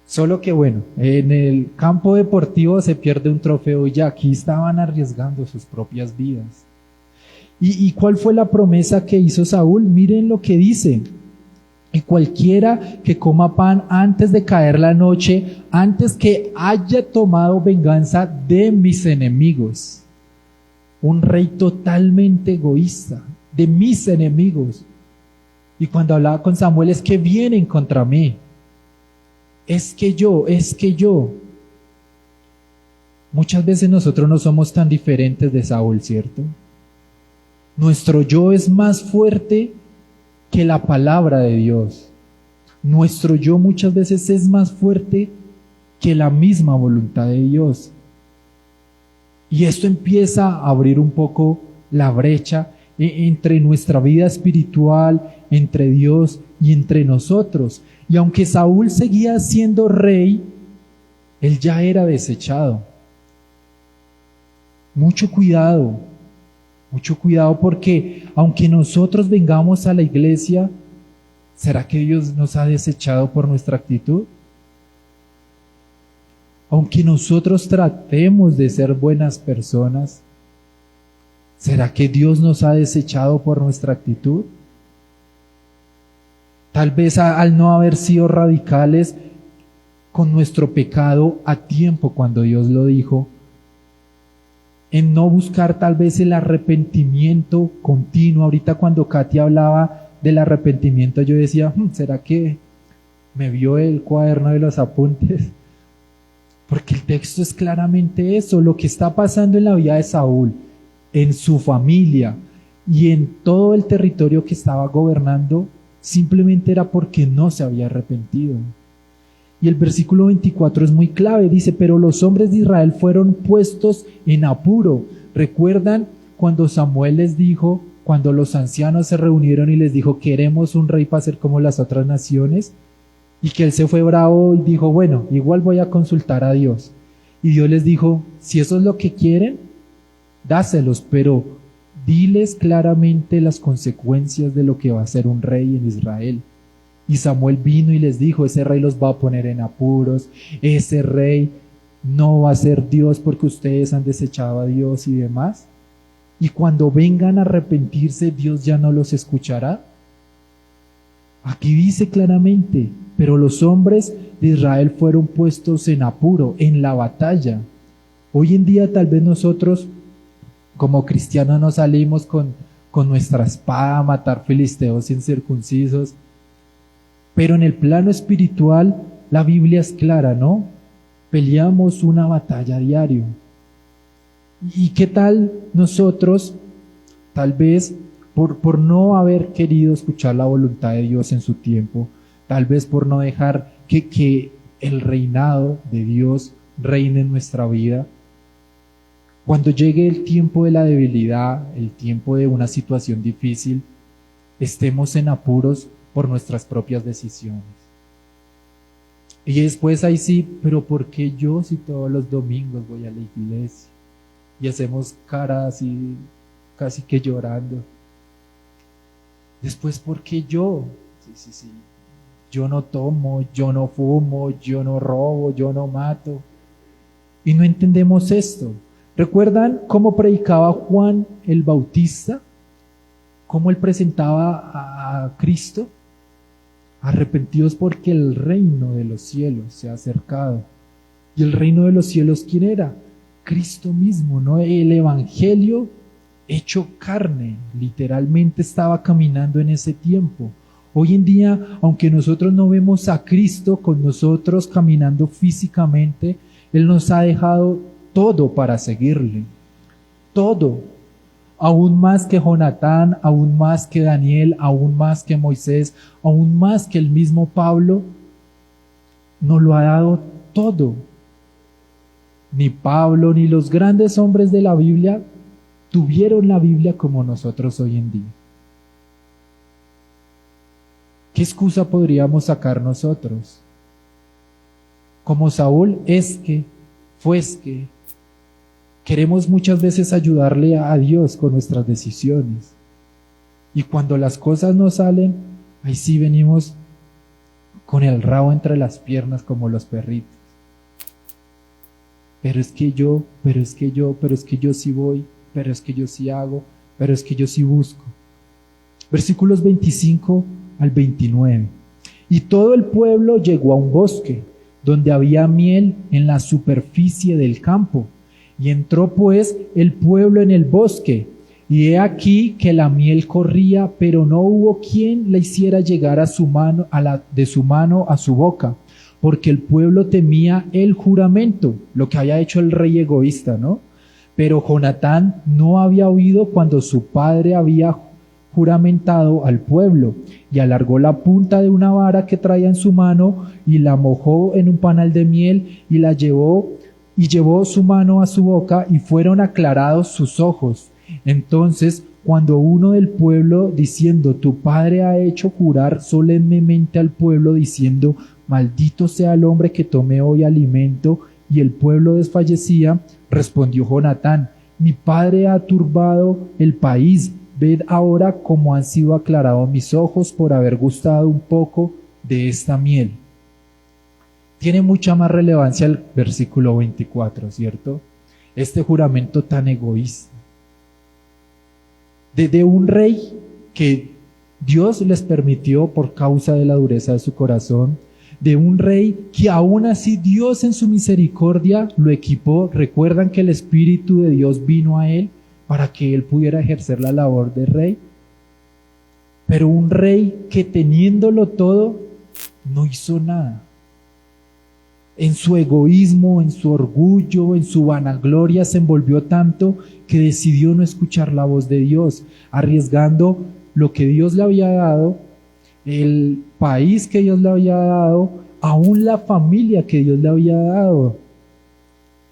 Solo que bueno, en el campo deportivo se pierde un trofeo y ya aquí estaban arriesgando sus propias vidas. ¿Y cuál fue la promesa que hizo Saúl? Miren lo que dice. Y cualquiera que coma pan antes de caer la noche, antes que haya tomado venganza de mis enemigos. Un rey totalmente egoísta, de mis enemigos. Y cuando hablaba con Samuel, es que vienen contra mí. Es que yo. Muchas veces nosotros no somos tan diferentes de Saúl, ¿cierto? Nuestro yo es más fuerte que la palabra de Dios. Nuestro yo muchas veces es más fuerte que la misma voluntad de Dios. Y esto empieza a abrir un poco la brecha entre nuestra vida espiritual, entre Dios y entre nosotros. Y aunque Saúl seguía siendo rey, él ya era desechado. Mucho cuidado porque aunque nosotros vengamos a la iglesia, ¿será que Dios nos ha desechado por nuestra actitud? Aunque nosotros tratemos de ser buenas personas, ¿será que Dios nos ha desechado por nuestra actitud? Tal vez al no haber sido radicales con nuestro pecado a tiempo cuando Dios lo dijo, en no buscar tal vez el arrepentimiento continuo. Ahorita cuando Katy hablaba del arrepentimiento, yo decía, ¿será que me vio el cuaderno de los apuntes? Porque el texto es claramente eso, lo que está pasando en la vida de Saúl, en su familia y en todo el territorio que estaba gobernando, simplemente era porque no se había arrepentido. Y el versículo 24 es muy clave, dice, pero los hombres de Israel fueron puestos en apuro. ¿Recuerdan cuando Samuel les dijo, cuando los ancianos se reunieron y les dijo, queremos un rey para ser como las otras naciones? Y que él se fue bravo y dijo, bueno, igual voy a consultar a Dios. Y Dios les dijo, si eso es lo que quieren, dáselos, pero diles claramente las consecuencias de lo que va a ser un rey en Israel. Y Samuel vino y les dijo, ese rey los va a poner en apuros, ese rey no va a ser Dios porque ustedes han desechado a Dios y demás. Y cuando vengan a arrepentirse, Dios ya no los escuchará. Aquí dice claramente, pero los hombres de Israel fueron puestos en apuro, en la batalla. Hoy en día tal vez nosotros como cristianos no salimos con nuestra espada a matar filisteos incircuncisos, pero en el plano espiritual la Biblia es clara, ¿no? Peleamos una batalla a diario. ¿Y qué tal nosotros, tal vez por no haber querido escuchar la voluntad de Dios en su tiempo, tal vez por no dejar que el reinado de Dios reine en nuestra vida, cuando llegue el tiempo de la debilidad, el tiempo de una situación difícil, estemos en apuros por nuestras propias decisiones? Y después ahí sí, pero ¿por qué yo si todos los domingos voy a la iglesia? Y hacemos cara así, casi que llorando. Después, ¿por qué yo? Sí. Yo no tomo, yo no fumo, yo no robo, yo no mato. Y no entendemos esto. ¿Recuerdan cómo predicaba Juan el Bautista? ¿Cómo él presentaba a Cristo? Arrepentidos porque el reino de los cielos se ha acercado. ¿Y el reino de los cielos quién era? Cristo mismo, ¿no? El evangelio hecho carne, literalmente estaba caminando en ese tiempo. Hoy en día, aunque nosotros no vemos a Cristo con nosotros caminando físicamente, Él nos ha dejado todo para seguirle. Todo. Aún más que Jonatán, aún más que Daniel, aún más que Moisés, aún más que el mismo Pablo, nos lo ha dado todo. Ni Pablo ni los grandes hombres de la Biblia tuvieron la Biblia como nosotros hoy en día. ¿Qué excusa podríamos sacar nosotros? Como Saúl, queremos muchas veces ayudarle a Dios con nuestras decisiones. Y cuando las cosas no salen, ahí sí venimos con el rabo entre las piernas como los perritos. Pero es que yo sí voy, pero es que yo sí hago, pero es que yo sí busco. Versículos 25 al 29. Y todo el pueblo llegó a un bosque, donde había miel en la superficie del campo. Y entró pues el pueblo en el bosque, y he aquí que la miel corría, pero no hubo quien la hiciera llegar a su mano, de su mano a su boca, porque el pueblo temía el juramento, lo que había hecho el rey egoísta, ¿no? Pero Jonatán no había oído cuando su padre había juramentado al pueblo, y alargó la punta de una vara que traía en su mano, y la mojó en un panal de miel, y llevó su mano a su boca, y fueron aclarados sus ojos. Entonces, cuando uno del pueblo, diciendo, tu padre ha hecho jurar solemnemente al pueblo, diciendo, maldito sea el hombre que tome hoy alimento, y el pueblo desfallecía, respondió Jonatán, mi padre ha turbado el país, ved ahora cómo han sido aclarados mis ojos por haber gustado un poco de esta miel. Tiene mucha más relevancia el versículo 24, ¿cierto? Este juramento tan egoísta. De un rey que Dios les permitió por causa de la dureza de su corazón, de un rey que aún así Dios en su misericordia lo equipó. Recuerdan que el Espíritu de Dios vino a él para que él pudiera ejercer la labor de rey. Pero un rey que teniéndolo todo, no hizo nada. En su egoísmo, en su orgullo, en su vanagloria se envolvió tanto que decidió no escuchar la voz de Dios, arriesgando lo que Dios le había dado, el país que Dios le había dado, aún la familia que Dios le había dado.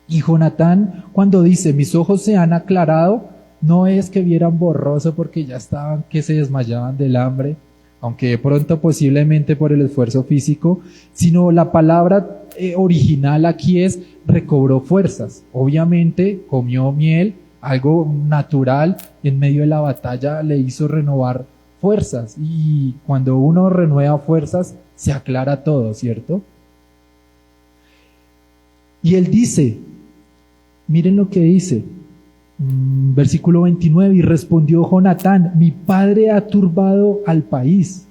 Y Jonatán, cuando dice, mis ojos se han aclarado, no es que vieran borroso porque ya estaban que se desmayaban del hambre, aunque de pronto posiblemente por el esfuerzo físico, sino la palabra original aquí es recobró fuerzas. Obviamente comió miel, algo natural, en medio de la batalla le hizo renovar fuerzas, y cuando uno renueva fuerzas se aclara todo, ¿cierto? Y él dice, miren lo que dice, versículo 29, y respondió Jonatán, mi padre ha turbado al país.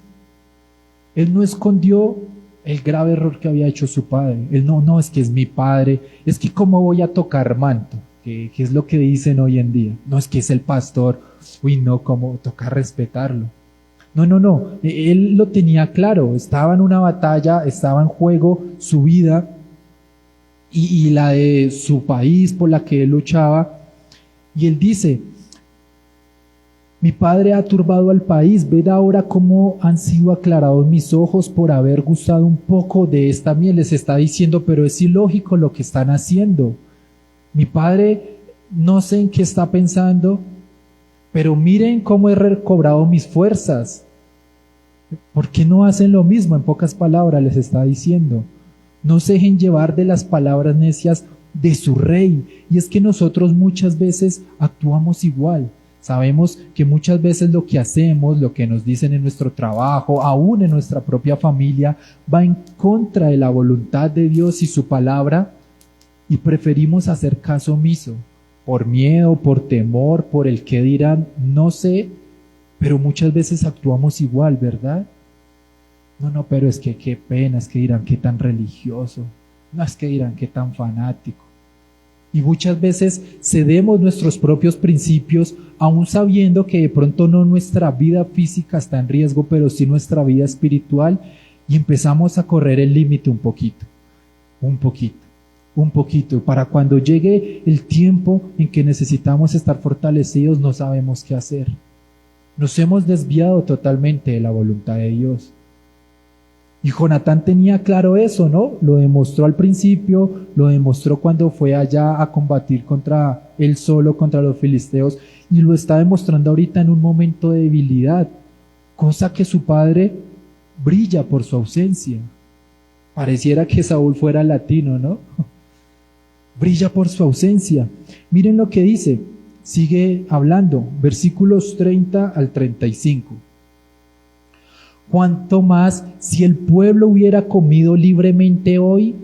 Él no escondió el grave error que había hecho su padre. Él no, es que es mi padre, es que cómo voy a tocar manto, que es lo que dicen hoy en día. No, es que es el pastor, uy no, cómo toca respetarlo. No, él lo tenía claro, estaba en una batalla, estaba en juego su vida y la de su país por la que él luchaba. Y él dice, mi padre ha turbado al país, ved ahora cómo han sido aclarados mis ojos por haber gustado un poco de esta miel. Les está diciendo, pero es ilógico lo que están haciendo. Mi padre no sé en qué está pensando, pero miren cómo he recobrado mis fuerzas. ¿Por qué no hacen lo mismo? En pocas palabras les está diciendo. No se dejen llevar de las palabras necias de su rey. Y es que nosotros muchas veces actuamos igual. Sabemos que muchas veces lo que hacemos, lo que nos dicen en nuestro trabajo, aún en nuestra propia familia, va en contra de la voluntad de Dios y su palabra, y preferimos hacer caso omiso, por miedo, por temor, por el que dirán, no sé, pero muchas veces actuamos igual, ¿verdad? No, pero es que qué pena, es que dirán qué tan religioso, no, es que dirán qué tan fanático. Y muchas veces cedemos nuestros propios principios, aún sabiendo que de pronto no nuestra vida física está en riesgo, pero sí nuestra vida espiritual, y empezamos a correr el límite un poquito, para cuando llegue el tiempo en que necesitamos estar fortalecidos, no sabemos qué hacer. Nos hemos desviado totalmente de la voluntad de Dios. Y Jonatán tenía claro eso, ¿no? Lo demostró al principio, lo demostró cuando fue allá a combatir contra él solo, contra los filisteos, y lo está demostrando ahorita en un momento de debilidad, cosa que su padre brilla por su ausencia. Pareciera que Saúl fuera latino, ¿no? Brilla por su ausencia. Miren lo que dice, sigue hablando, versículos 30 al 35. Cuanto más si el pueblo hubiera comido libremente hoy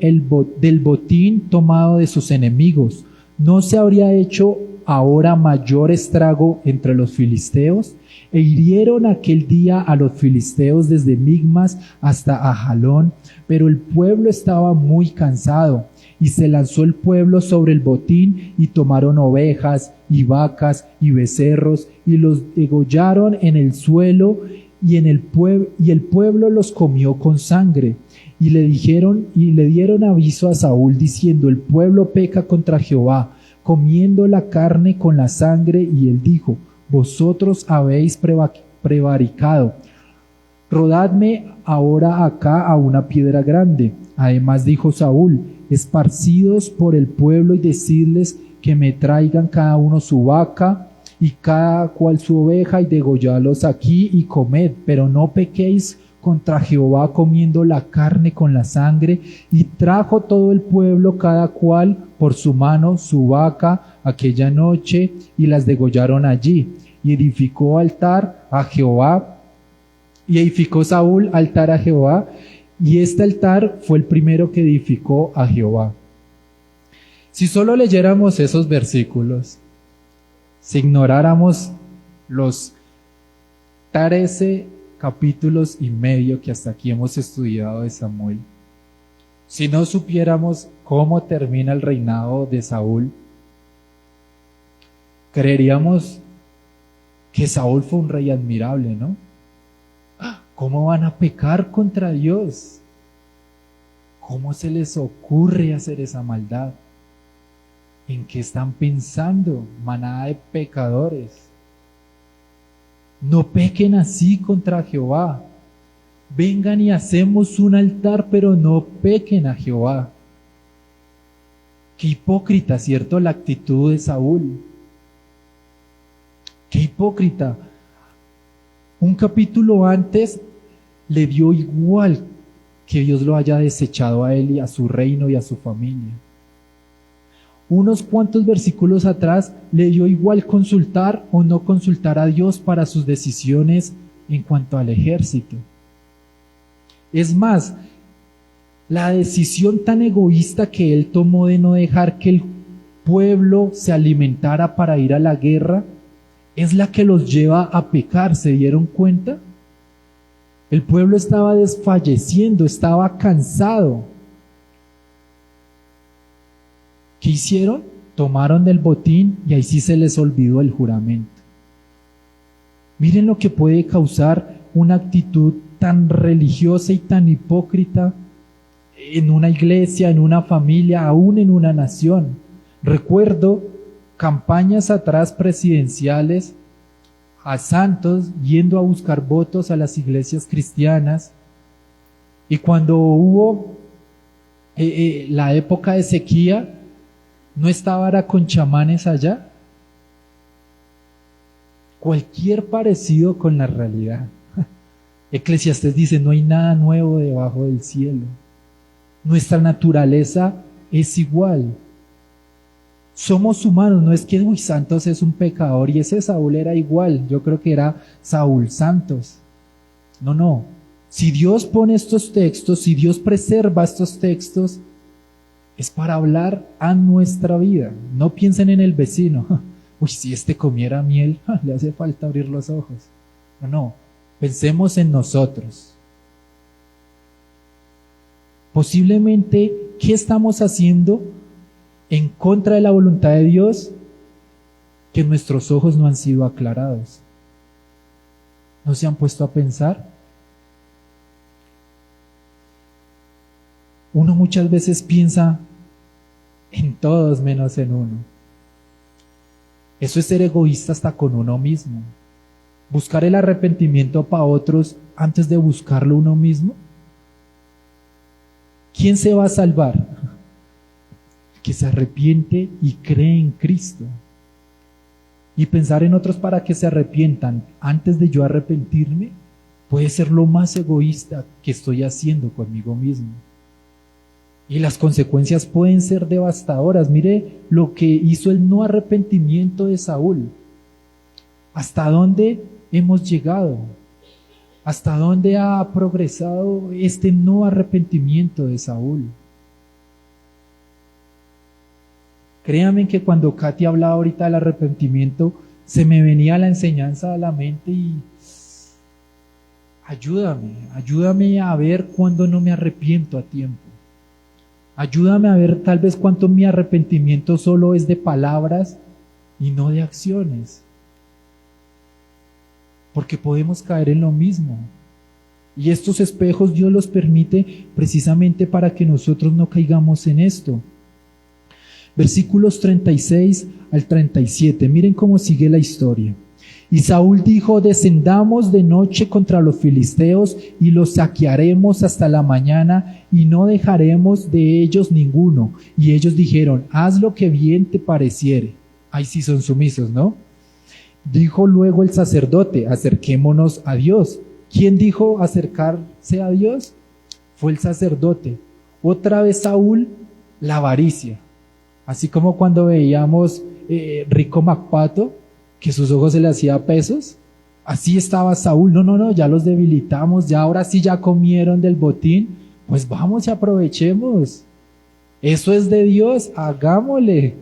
del botín tomado de sus enemigos, ¿no se habría hecho ahora mayor estrago entre los filisteos? E hirieron aquel día a los filisteos desde Migmas hasta Ajalón, pero el pueblo estaba muy cansado, y se lanzó el pueblo sobre el botín, y tomaron ovejas, y vacas, y becerros, y los degollaron en el suelo, y el pueblo los comió con sangre. Y le dieron aviso a Saúl, diciendo: el pueblo peca contra Jehová, comiendo la carne con la sangre. Y él dijo: vosotros habéis prevaricado. Rodadme ahora acá a una piedra grande. Además dijo Saúl: esparcidos por el pueblo, y decidles que me traigan cada uno su vaca y cada cual su oveja, y degolladlos aquí y comed, pero no pequéis contra Jehová comiendo la carne con la sangre. Y trajo todo el pueblo cada cual por su mano su vaca aquella noche, y las degollaron allí. Y edificó altar a Jehová, y edificó Saúl altar a Jehová, y este altar fue el primero que edificó a Jehová. Si solo leyéramos esos versículos, si ignoráramos los 13 capítulos y medio que hasta aquí hemos estudiado de Samuel, si no supiéramos cómo termina el reinado de Saúl, creeríamos que Saúl fue un rey admirable, ¿no? ¿Cómo van a pecar contra Dios? ¿Cómo se les ocurre hacer esa maldad? ¿En qué están pensando, manada de pecadores? No pequen así contra Jehová. Vengan y hacemos un altar, pero no pequen a Jehová. Qué hipócrita, ¿cierto? La actitud de Saúl. Qué hipócrita. Un capítulo antes le dio igual que Dios lo haya desechado a él y a su reino y a su familia. Unos cuantos versículos atrás le dio igual consultar o no consultar a Dios para sus decisiones en cuanto al ejército. Es más, la decisión tan egoísta que él tomó de no dejar que el pueblo se alimentara para ir a la guerra es la que los lleva a pecar. ¿Se dieron cuenta? El pueblo estaba desfalleciendo, estaba cansado. ¿Qué hicieron? Tomaron del botín y ahí sí se les olvidó el juramento. Miren lo que puede causar una actitud tan religiosa y tan hipócrita en una iglesia, en una familia, aún en una nación. Recuerdo campañas atrás presidenciales a santos yendo a buscar votos a las iglesias cristianas, y cuando hubo la época de sequía, ¿no estaba Ara con chamanes allá? Cualquier parecido con la realidad. Eclesiastés dice: no hay nada nuevo debajo del cielo. Nuestra naturaleza es igual. Somos humanos, no es que Santos es un pecador y ese Saúl era igual. Yo creo que era Saúl Santos. No. Si Dios pone estos textos, si Dios preserva estos textos, es para hablar a nuestra vida. No piensen en el vecino. Uy, si este comiera miel, le hace falta abrir los ojos. No. Pensemos en nosotros. Posiblemente, ¿qué estamos haciendo en contra de la voluntad de Dios? Que nuestros ojos no han sido aclarados. ¿No se han puesto a pensar? Uno muchas veces piensa en todos menos en uno. Eso es ser egoísta hasta con uno mismo. Buscar el arrepentimiento para otros antes de buscarlo uno mismo. ¿Quién se va a salvar? Que se arrepiente y cree en Cristo. Y pensar en otros para que se arrepientan antes de yo arrepentirme puede ser lo más egoísta que estoy haciendo conmigo mismo. Y las consecuencias pueden ser devastadoras. Mire lo que hizo el no arrepentimiento de Saúl. ¿Hasta dónde hemos llegado? ¿Hasta dónde ha progresado este no arrepentimiento de Saúl? Créanme que cuando Katy hablaba ahorita del arrepentimiento, se me venía la enseñanza a la mente y ayúdame a ver cuándo no me arrepiento a tiempo. Ayúdame a ver tal vez cuánto mi arrepentimiento solo es de palabras y no de acciones. Porque podemos caer en lo mismo. Y estos espejos Dios los permite precisamente para que nosotros no caigamos en esto. Versículos 36 al 37. Miren cómo sigue la historia. Y Saúl dijo: descendamos de noche contra los filisteos y los saquearemos hasta la mañana y no dejaremos de ellos ninguno. Y ellos dijeron: haz lo que bien te pareciere. Ahí sí son sumisos, ¿no? Dijo luego el sacerdote: acerquémonos a Dios. ¿Quién dijo acercarse a Dios? Fue el sacerdote. Otra vez Saúl, la avaricia. Así como cuando veíamos Rico MacPato, que sus ojos se le hacía pesos, así estaba Saúl. No, ya los debilitamos, ya ahora sí ya comieron del botín, pues vamos y aprovechemos. Eso es de Dios, hagámosle.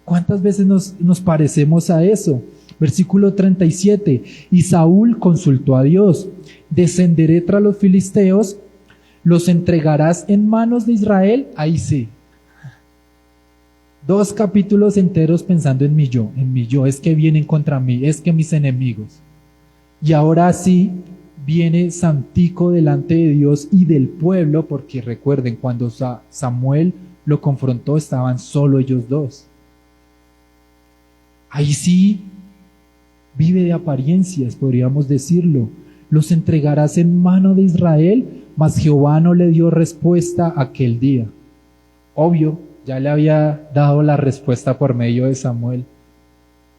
¿Cuántas veces nos parecemos a eso? Versículo 37, y Saúl consultó a Dios: descenderé tras los filisteos, ¿los entregarás en manos de Israel? Ahí sí. 2 capítulos enteros pensando en mi yo, es que vienen contra mí, es que mis enemigos. Y ahora sí viene Santico delante de Dios y del pueblo, porque recuerden, cuando Samuel lo confrontó estaban solo ellos dos. Ahí sí vive de apariencias, podríamos decirlo. Los entregarás en mano de Israel, mas Jehová no le dio respuesta aquel día. Obvio, ya le había dado la respuesta por medio de Samuel.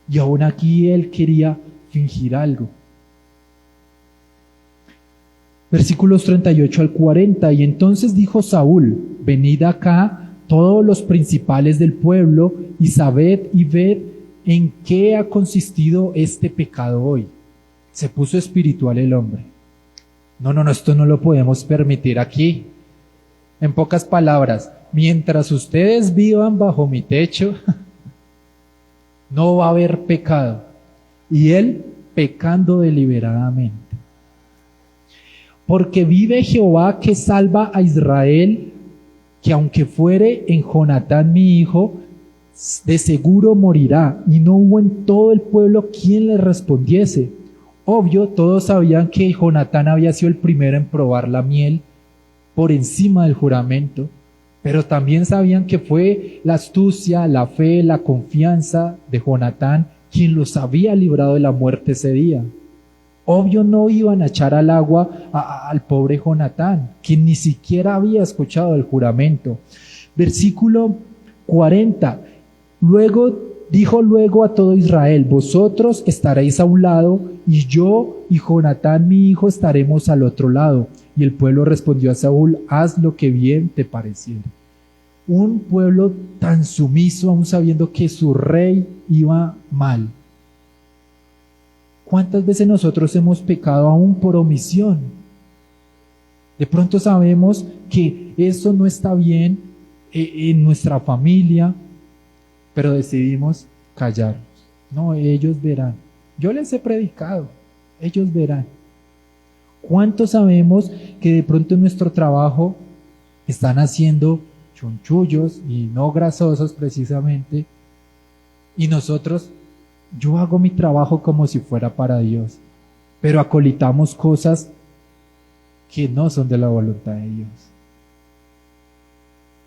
Y aún aquí él quería fingir algo. Versículos 38 al 40. Y entonces dijo Saúl: venid acá todos los principales del pueblo y sabed y ved en qué ha consistido este pecado hoy. Se puso espiritual el hombre. No, esto no lo podemos permitir aquí. En pocas palabras, mientras ustedes vivan bajo mi techo, no va a haber pecado. Y él pecando deliberadamente. Porque vive Jehová que salva a Israel, que aunque fuere en Jonatán mi hijo, de seguro morirá. Y no hubo en todo el pueblo quien le respondiese. Obvio, todos sabían que Jonatán había sido el primero en probar la miel por encima del juramento, pero también sabían que fue la astucia, la fe, la confianza de Jonatán quien los había librado de la muerte ese día. Obvio no iban a echar al agua al pobre Jonatán, quien ni siquiera había escuchado el juramento. Versículo 40. Dijo luego a todo Israel: vosotros estaréis a un lado, y yo y Jonatán mi hijo estaremos al otro lado. Y el pueblo respondió a Saúl: haz lo que bien te pareciera. Un pueblo tan sumiso, aún sabiendo que su rey iba mal. ¿Cuántas veces nosotros hemos pecado aún por omisión? De pronto sabemos que eso no está bien en nuestra familia, pero decidimos callarnos. No, ellos verán. Yo les he predicado, ellos verán. ¿Cuántos sabemos que de pronto en nuestro trabajo están haciendo chunchullos y no grasosos precisamente? Y nosotros, yo hago mi trabajo como si fuera para Dios, pero acolitamos cosas que no son de la voluntad de Dios.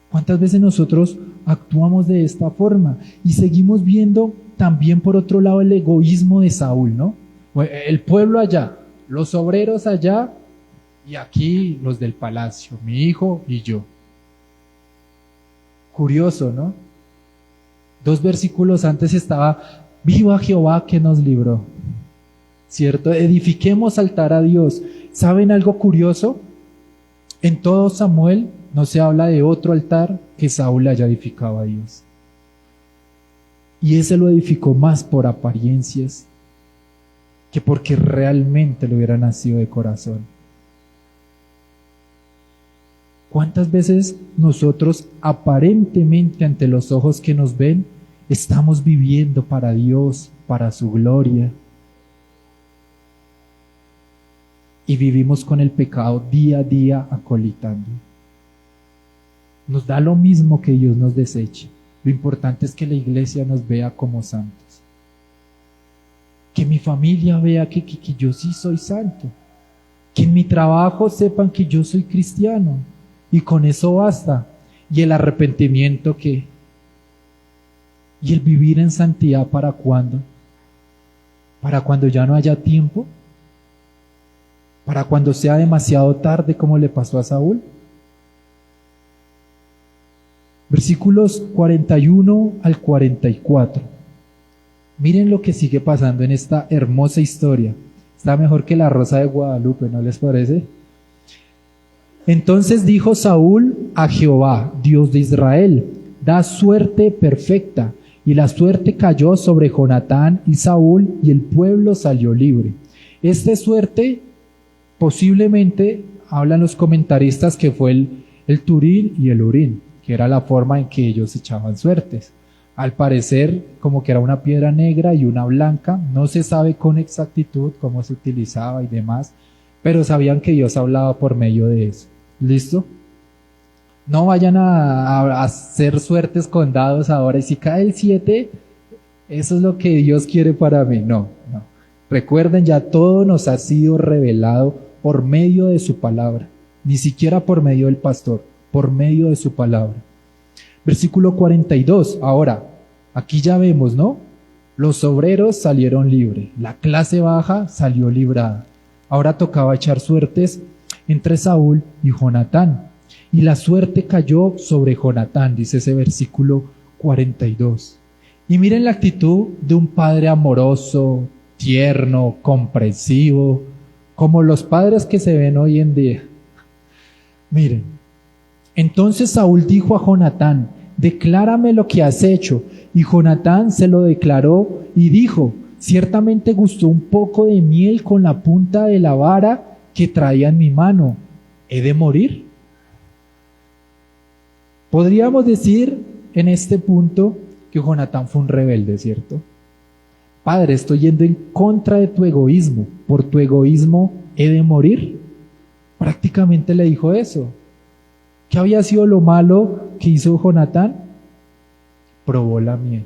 ¿Cuántas veces nosotros actuamos de esta forma? Y seguimos viendo también por otro lado el egoísmo de Saúl, ¿no? El pueblo allá, los obreros allá y aquí los del palacio, mi hijo y yo. Curioso, ¿no? 2 versículos antes estaba: viva Jehová que nos libró. ¿Cierto? Edifiquemos altar a Dios. ¿Saben algo curioso? En todo Samuel no se habla de otro altar que Saúl le haya edificado a Dios. Y ese lo edificó más por apariencias que porque realmente lo hubiera nacido de corazón. ¿Cuántas veces nosotros aparentemente ante los ojos que nos ven estamos viviendo para Dios, para su gloria? Y vivimos con el pecado día a día acolitando. Nos da lo mismo que Dios nos deseche. Lo importante es que la iglesia nos vea como santos. Que mi familia vea que yo sí soy santo. Que en mi trabajo sepan que yo soy cristiano. Y con eso basta. Y el arrepentimiento ¿qué? Y el vivir en santidad ¿para cuándo? ¿Para cuando ya no haya tiempo? ¿Para cuando sea demasiado tarde como le pasó a Saúl? Versículos 41 al 44. Miren lo que sigue pasando en esta hermosa historia. Está mejor que la Rosa de Guadalupe, ¿no les parece? Entonces dijo Saúl a Jehová, Dios de Israel, da suerte perfecta. Y la suerte cayó sobre Jonatán y Saúl, y el pueblo salió libre. Esta suerte, posiblemente, hablan los comentaristas que fue el Turín y el Urín, que era la forma en que ellos echaban suertes. Al parecer, como que era una piedra negra y una blanca, no se sabe con exactitud cómo se utilizaba y demás, pero sabían que Dios hablaba por medio de eso. ¿Listo? No vayan a hacer suertes con dados ahora, y si cae el 7, eso es lo que Dios quiere para mí. No. Recuerden, ya todo nos ha sido revelado por medio de su palabra, ni siquiera por medio del pastor, por medio de su palabra. Versículo 42, ahora, aquí ya vemos, ¿no? Los obreros salieron libres, la clase baja salió librada. Ahora tocaba echar suertes entre Saúl y Jonatán. Y la suerte cayó sobre Jonatán, dice ese versículo 42. Y miren la actitud de un padre amoroso, tierno, comprensivo, como los padres que se ven hoy en día. Miren, entonces Saúl dijo a Jonatán, declárame lo que has hecho. Y Jonatán se lo declaró y dijo, ciertamente gustó un poco de miel con la punta de la vara que traía en mi mano. ¿He de morir? Podríamos decir en este punto que Jonatán fue un rebelde, ¿cierto? Padre, estoy yendo en contra de tu egoísmo. ¿Por tu egoísmo he de morir? Prácticamente le dijo eso. ¿Qué había sido lo malo que hizo Jonatán? Probó la miel.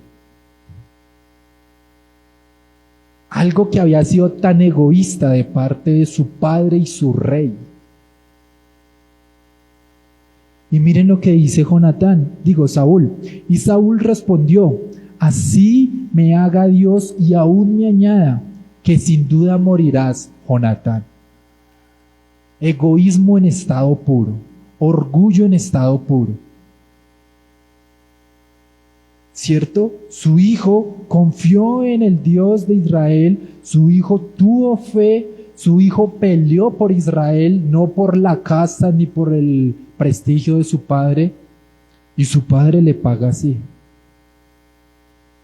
Algo que había sido tan egoísta de parte de su padre y su rey. Y miren lo que dice Saúl. Y Saúl respondió, así me haga Dios y aún me añada, que sin duda morirás, Jonatán. Egoísmo en estado puro, orgullo en estado puro. ¿Cierto? Su hijo confió en el Dios de Israel, su hijo tuvo fe, su hijo peleó por Israel, no por la casa ni por el prestigio de su padre, y su padre le paga así.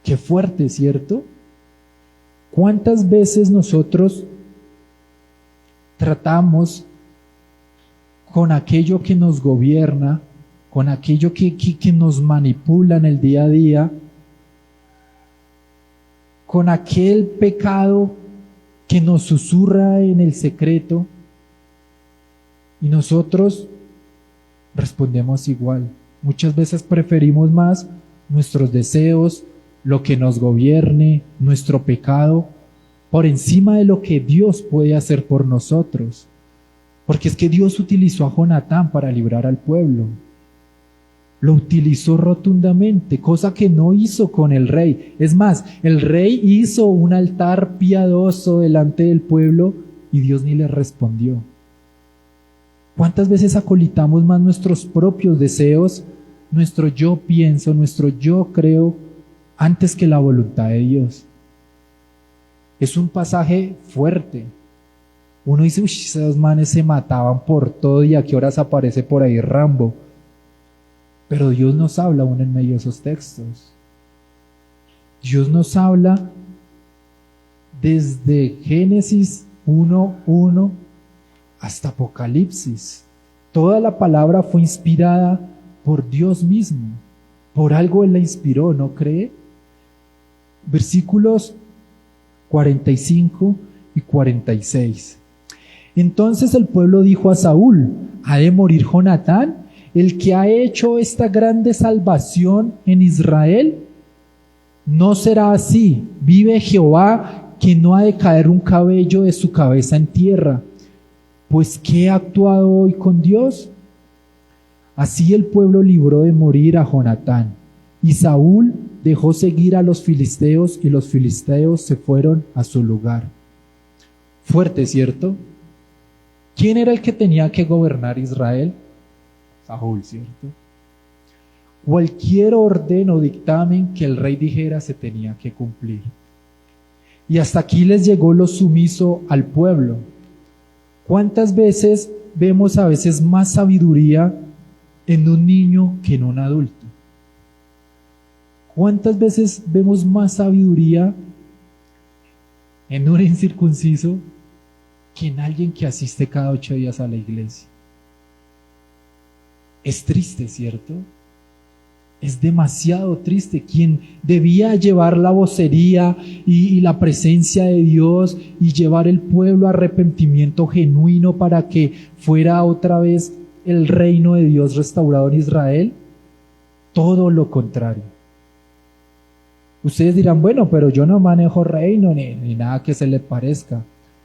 Qué fuerte, ¿cierto? ¿Cuántas veces nosotros tratamos con aquello que nos gobierna, con aquello que nos manipula en el día a día, con aquel pecado que nos susurra en el secreto, y nosotros respondemos igual? Muchas veces preferimos más nuestros deseos, lo que nos gobierne, nuestro pecado, por encima de lo que Dios puede hacer por nosotros. Porque es que Dios utilizó a Jonatán para librar al pueblo. Lo utilizó rotundamente, cosa que no hizo con el rey. Es más, el rey hizo un altar piadoso delante del pueblo y Dios ni le respondió. ¿Cuántas veces acolitamos más nuestros propios deseos, nuestro yo pienso, nuestro yo creo, antes que la voluntad de Dios? Es un pasaje fuerte. Uno dice, uy, esos manes se mataban por todo y a qué horas aparece por ahí Rambo. Pero Dios nos habla aún en medio de esos textos. Dios nos habla desde Génesis 1:1 hasta Apocalipsis. Toda la palabra fue inspirada por Dios mismo. Por algo Él la inspiró, ¿no cree? Versículos 45 y 46. Entonces el pueblo dijo a Saúl: ¿ha de morir Jonatán, el que ha hecho esta grande salvación en Israel? No será así. Vive Jehová, que no ha de caer un cabello de su cabeza en tierra. Pues ¿qué he actuado hoy con Dios? Así el pueblo libró de morir a Jonatán. Y Saúl dejó seguir a los filisteos, y los filisteos se fueron a su lugar. Fuerte, ¿cierto? ¿Quién era el que tenía que gobernar Israel? Saúl, ¿cierto? Cualquier orden o dictamen que el rey dijera se tenía que cumplir. Y hasta aquí les llegó lo sumiso al pueblo. ¿Cuántas veces vemos a veces más sabiduría en un niño que en un adulto? ¿Cuántas veces vemos más sabiduría en un incircunciso que en alguien que asiste cada 8 días a la iglesia? Es triste, ¿cierto? Es demasiado triste. Quien debía llevar la vocería y la presencia de Dios y llevar el pueblo a arrepentimiento genuino para que fuera otra vez el reino de Dios restaurado en Israel, todo lo contrario. Ustedes dirán, bueno, pero yo no manejo reino ni nada que se le parezca,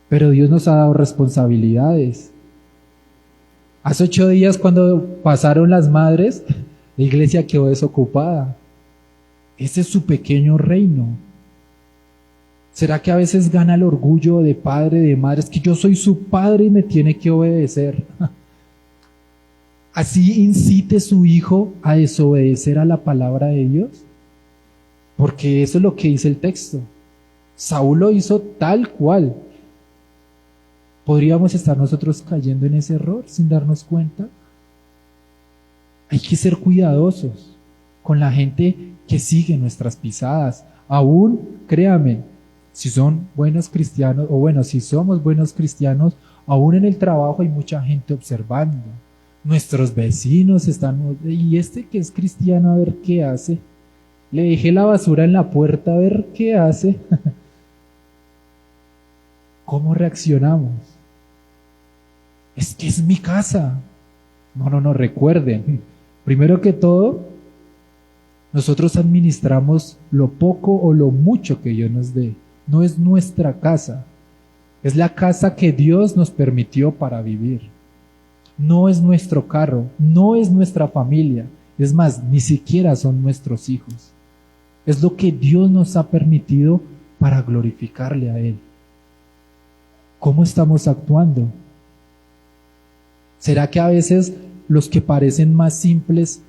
pero Dios nos ha dado responsabilidades. Hace 8 días, cuando pasaron las madres, la iglesia quedó desocupada. Ese es su pequeño reino. ¿Será que a veces gana el orgullo de padre, de madre? Es que yo soy su padre y me tiene que obedecer. ¿Así incite su hijo a desobedecer a la palabra de Dios? Porque eso es lo que dice el texto. Saúl lo hizo tal cual. ¿Podríamos estar nosotros cayendo en ese error sin darnos cuenta? Hay que ser cuidadosos con la gente que sigue nuestras pisadas. Aún, créame, si son buenos cristianos, o bueno, si somos buenos cristianos, aún en el trabajo hay mucha gente observando. Nuestros vecinos están, ¿y este que es cristiano a ver qué hace? Le dejé la basura en la puerta a ver qué hace. ¿Cómo reaccionamos? Es que es mi casa. No, recuerden. Primero que todo, nosotros administramos lo poco o lo mucho que Dios nos dé. No es nuestra casa. Es la casa que Dios nos permitió para vivir. No es nuestro carro, no es nuestra familia. Es más, ni siquiera son nuestros hijos. Es lo que Dios nos ha permitido para glorificarle a Él. ¿Cómo estamos actuando? ¿Será que a veces los que parecen más simples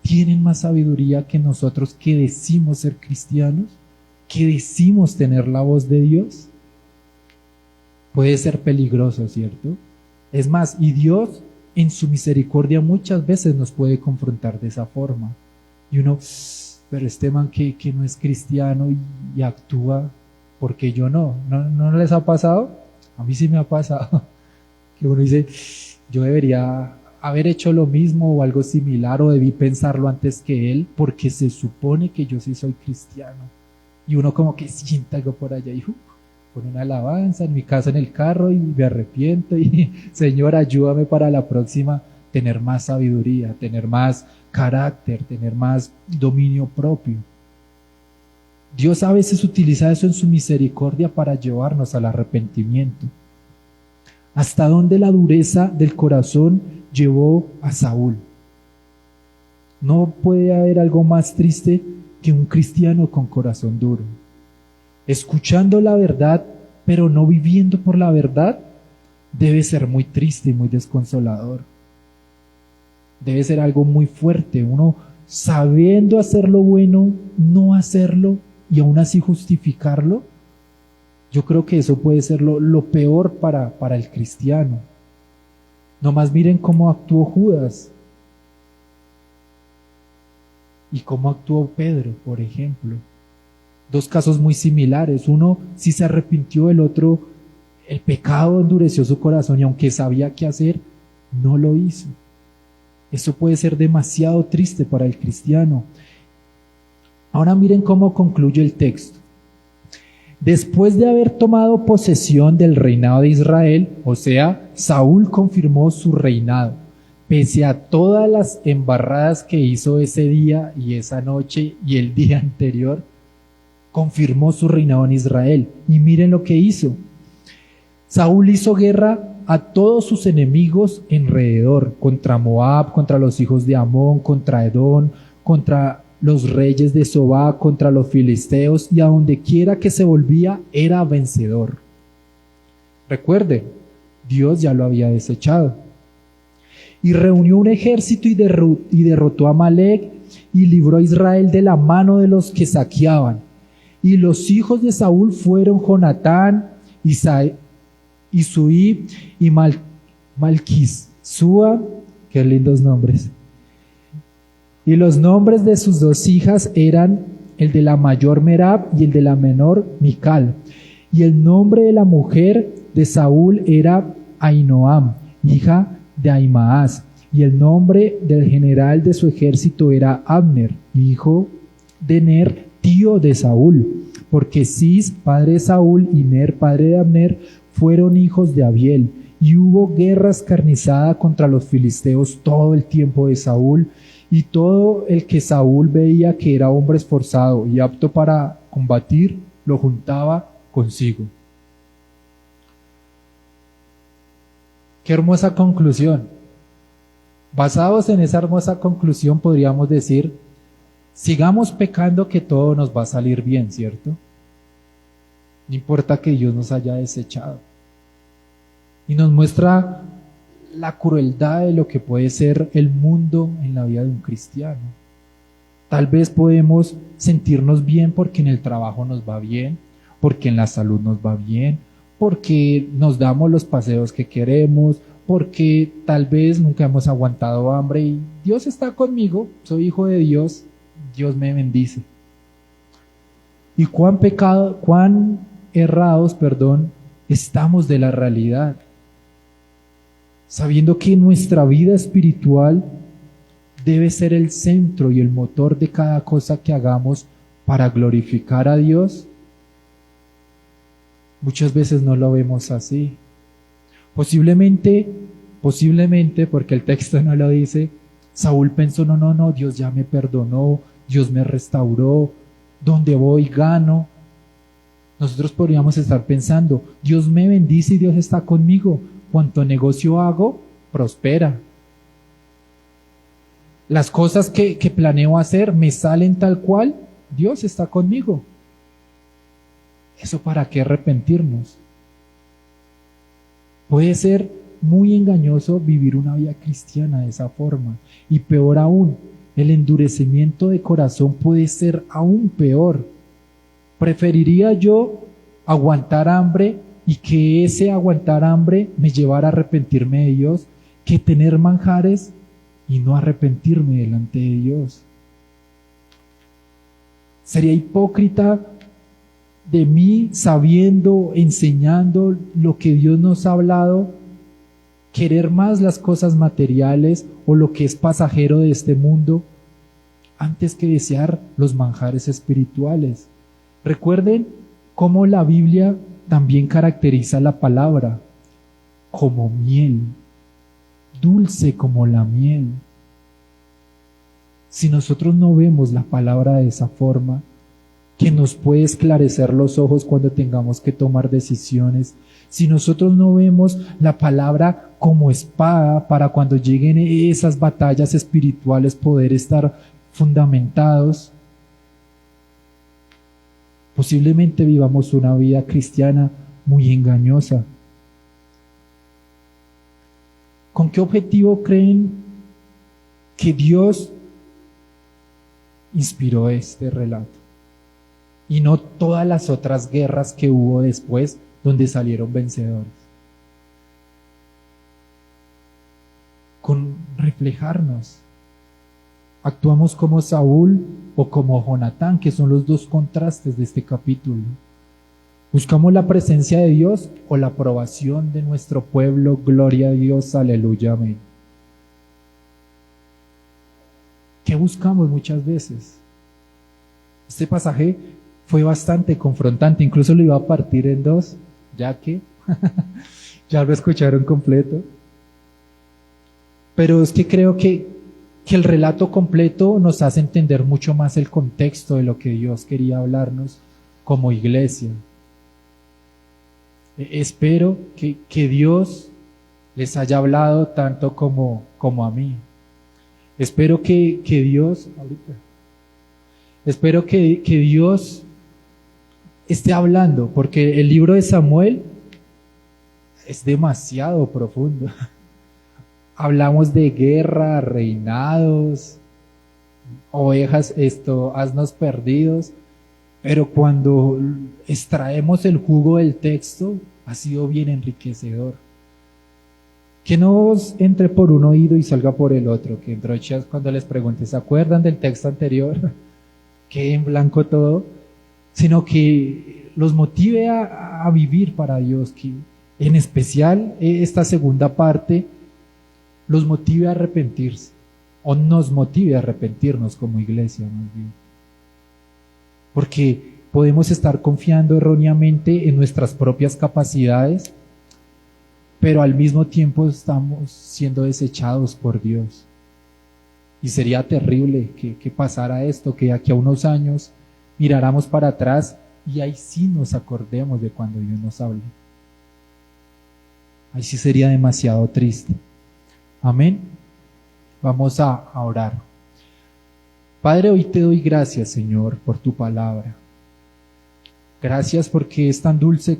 tienen más sabiduría que nosotros que decimos ser cristianos? ¿Que decimos tener la voz de Dios? Puede ser peligroso, ¿cierto? Es más, y Dios en su misericordia muchas veces nos puede confrontar de esa forma. Y uno, pero este man que no es cristiano y actúa porque yo no les ha pasado. A mí sí me ha pasado que uno dice, yo debería haber hecho lo mismo o algo similar, o debí pensarlo antes que él, porque se supone que yo sí soy cristiano. Y uno como que siente algo por allá y pone una alabanza en mi casa, en el carro, y me arrepiento y Señor, ayúdame para la próxima tener más sabiduría, tener más carácter, tener más dominio propio. Dios a veces utiliza eso en su misericordia para llevarnos al arrepentimiento. ¿Hasta dónde la dureza del corazón llevó a Saúl? No puede haber algo más triste que un cristiano con corazón duro. Escuchando la verdad, pero no viviendo por la verdad, debe ser muy triste y muy desconsolador. Debe ser algo muy fuerte. Uno sabiendo hacer lo bueno, no hacerlo y aún así justificarlo. Yo creo que eso puede ser lo peor para el cristiano. Nomás miren cómo actuó Judas y cómo actuó Pedro, por ejemplo. Dos casos muy similares. Uno sí se arrepintió, el otro, el pecado endureció su corazón y aunque sabía qué hacer, no lo hizo. Eso puede ser demasiado triste para el cristiano. Ahora miren cómo concluye el texto. Después de haber tomado posesión del reinado de Israel, o sea, Saúl confirmó su reinado, pese a todas las embarradas que hizo ese día y esa noche y el día anterior, confirmó su reinado en Israel. Y miren lo que hizo. Saúl hizo guerra a todos sus enemigos alrededor, contra Moab, contra los hijos de Amón, contra Edom, contra los reyes de Sobá, contra los filisteos, y a donde quiera que se volvía era vencedor. Recuerden, Dios ya lo había desechado. Y reunió un ejército y derrotó a Amalec y libró a Israel de la mano de los que saqueaban. Y los hijos de Saúl fueron Jonatán, Isuí y Malquisúa, qué lindos nombres. Y los nombres de sus dos hijas eran el de la mayor Merab y el de la menor Mical. Y el nombre de la mujer de Saúl era Ahinoam, hija de Ahimaas. Y el nombre del general de su ejército era Abner, hijo de Ner, tío de Saúl. Porque Cis, padre de Saúl, y Ner, padre de Abner, fueron hijos de Abiel. Y hubo guerra escarnizada contra los filisteos todo el tiempo de Saúl. Y todo el que Saúl veía que era hombre esforzado y apto para combatir, lo juntaba consigo. Qué hermosa conclusión. Basados en esa hermosa conclusión podríamos decir, sigamos pecando que todo nos va a salir bien, ¿cierto? No importa que Dios nos haya desechado. Y nos muestra la crueldad de lo que puede ser el mundo en la vida de un cristiano. Tal vez podemos sentirnos bien porque en el trabajo nos va bien, porque en la salud nos va bien, porque nos damos los paseos que queremos, porque tal vez nunca hemos aguantado hambre y Dios está conmigo, soy hijo de Dios, Dios me bendice. Y cuán errados, estamos de la realidad. Sabiendo que nuestra vida espiritual debe ser el centro y el motor de cada cosa que hagamos para glorificar a Dios, muchas veces no lo vemos así. Posiblemente, porque el texto no lo dice, Saúl pensó, no, Dios ya me perdonó, Dios me restauró, donde voy gano. Nosotros podríamos estar pensando, Dios me bendice y Dios está conmigo. Cuanto negocio hago, prospera. Las cosas que planeo hacer me salen tal cual, Dios está conmigo. ¿Eso para qué arrepentirnos? Puede ser muy engañoso vivir una vida cristiana de esa forma. Y peor aún, el endurecimiento de corazón puede ser aún peor. Preferiría yo aguantar hambre y que ese aguantar hambre me llevara a arrepentirme de Dios, que tener manjares y no arrepentirme delante de Dios. Sería hipócrita de mí, sabiendo, enseñando lo que Dios nos ha hablado, querer más las cosas materiales o lo que es pasajero de este mundo, antes que desear los manjares espirituales. Recuerden cómo la Biblia también caracteriza la palabra como miel, dulce como la miel. Si nosotros no vemos la palabra de esa forma, que nos puede esclarecer los ojos cuando tengamos que tomar decisiones, si nosotros no vemos la palabra como espada para cuando lleguen esas batallas espirituales poder estar fundamentados, posiblemente vivamos una vida cristiana muy engañosa. ¿Con qué objetivo creen que Dios inspiró este relato? y no todas las otras guerras que hubo después donde salieron vencedores. Con reflejarnos, actuamos como Saúl o como Jonatán, que son los dos contrastes de este capítulo. ¿Buscamos la presencia de Dios o la aprobación de nuestro pueblo? Gloria a Dios, aleluya, amén. ¿Qué buscamos muchas veces? Este pasaje fue bastante confrontante, incluso lo iba a partir en dos, ya que ya lo escucharon completo. Pero es que creo que el relato completo nos hace entender mucho más el contexto de lo que Dios quería hablarnos como iglesia. Espero que Dios les haya hablado tanto como a mí. Espero que Dios, espero que Dios esté hablando, porque el libro de Samuel es demasiado profundo. Hablamos de guerra, reinados, ovejas, asnos perdidos, pero cuando extraemos el jugo del texto, ha sido bien enriquecedor. Que no os entre por un oído y salga por el otro, que entre otras cuando les pregunte, ¿se acuerdan del texto anterior? Que en blanco todo, sino que los motive a vivir para Dios, que en especial esta segunda parte los motive a arrepentirse, o nos motive a arrepentirnos como iglesia más bien. Porque podemos estar confiando erróneamente en nuestras propias capacidades, pero al mismo tiempo estamos siendo desechados por Dios. Y sería terrible que pasara esto, que aquí a unos años miráramos para atrás y ahí sí nos acordemos de cuando Dios nos habló. Ahí sí sería demasiado triste. Amén. Vamos a orar. Padre, hoy te doy gracias, Señor, por tu palabra. Gracias porque es tan dulce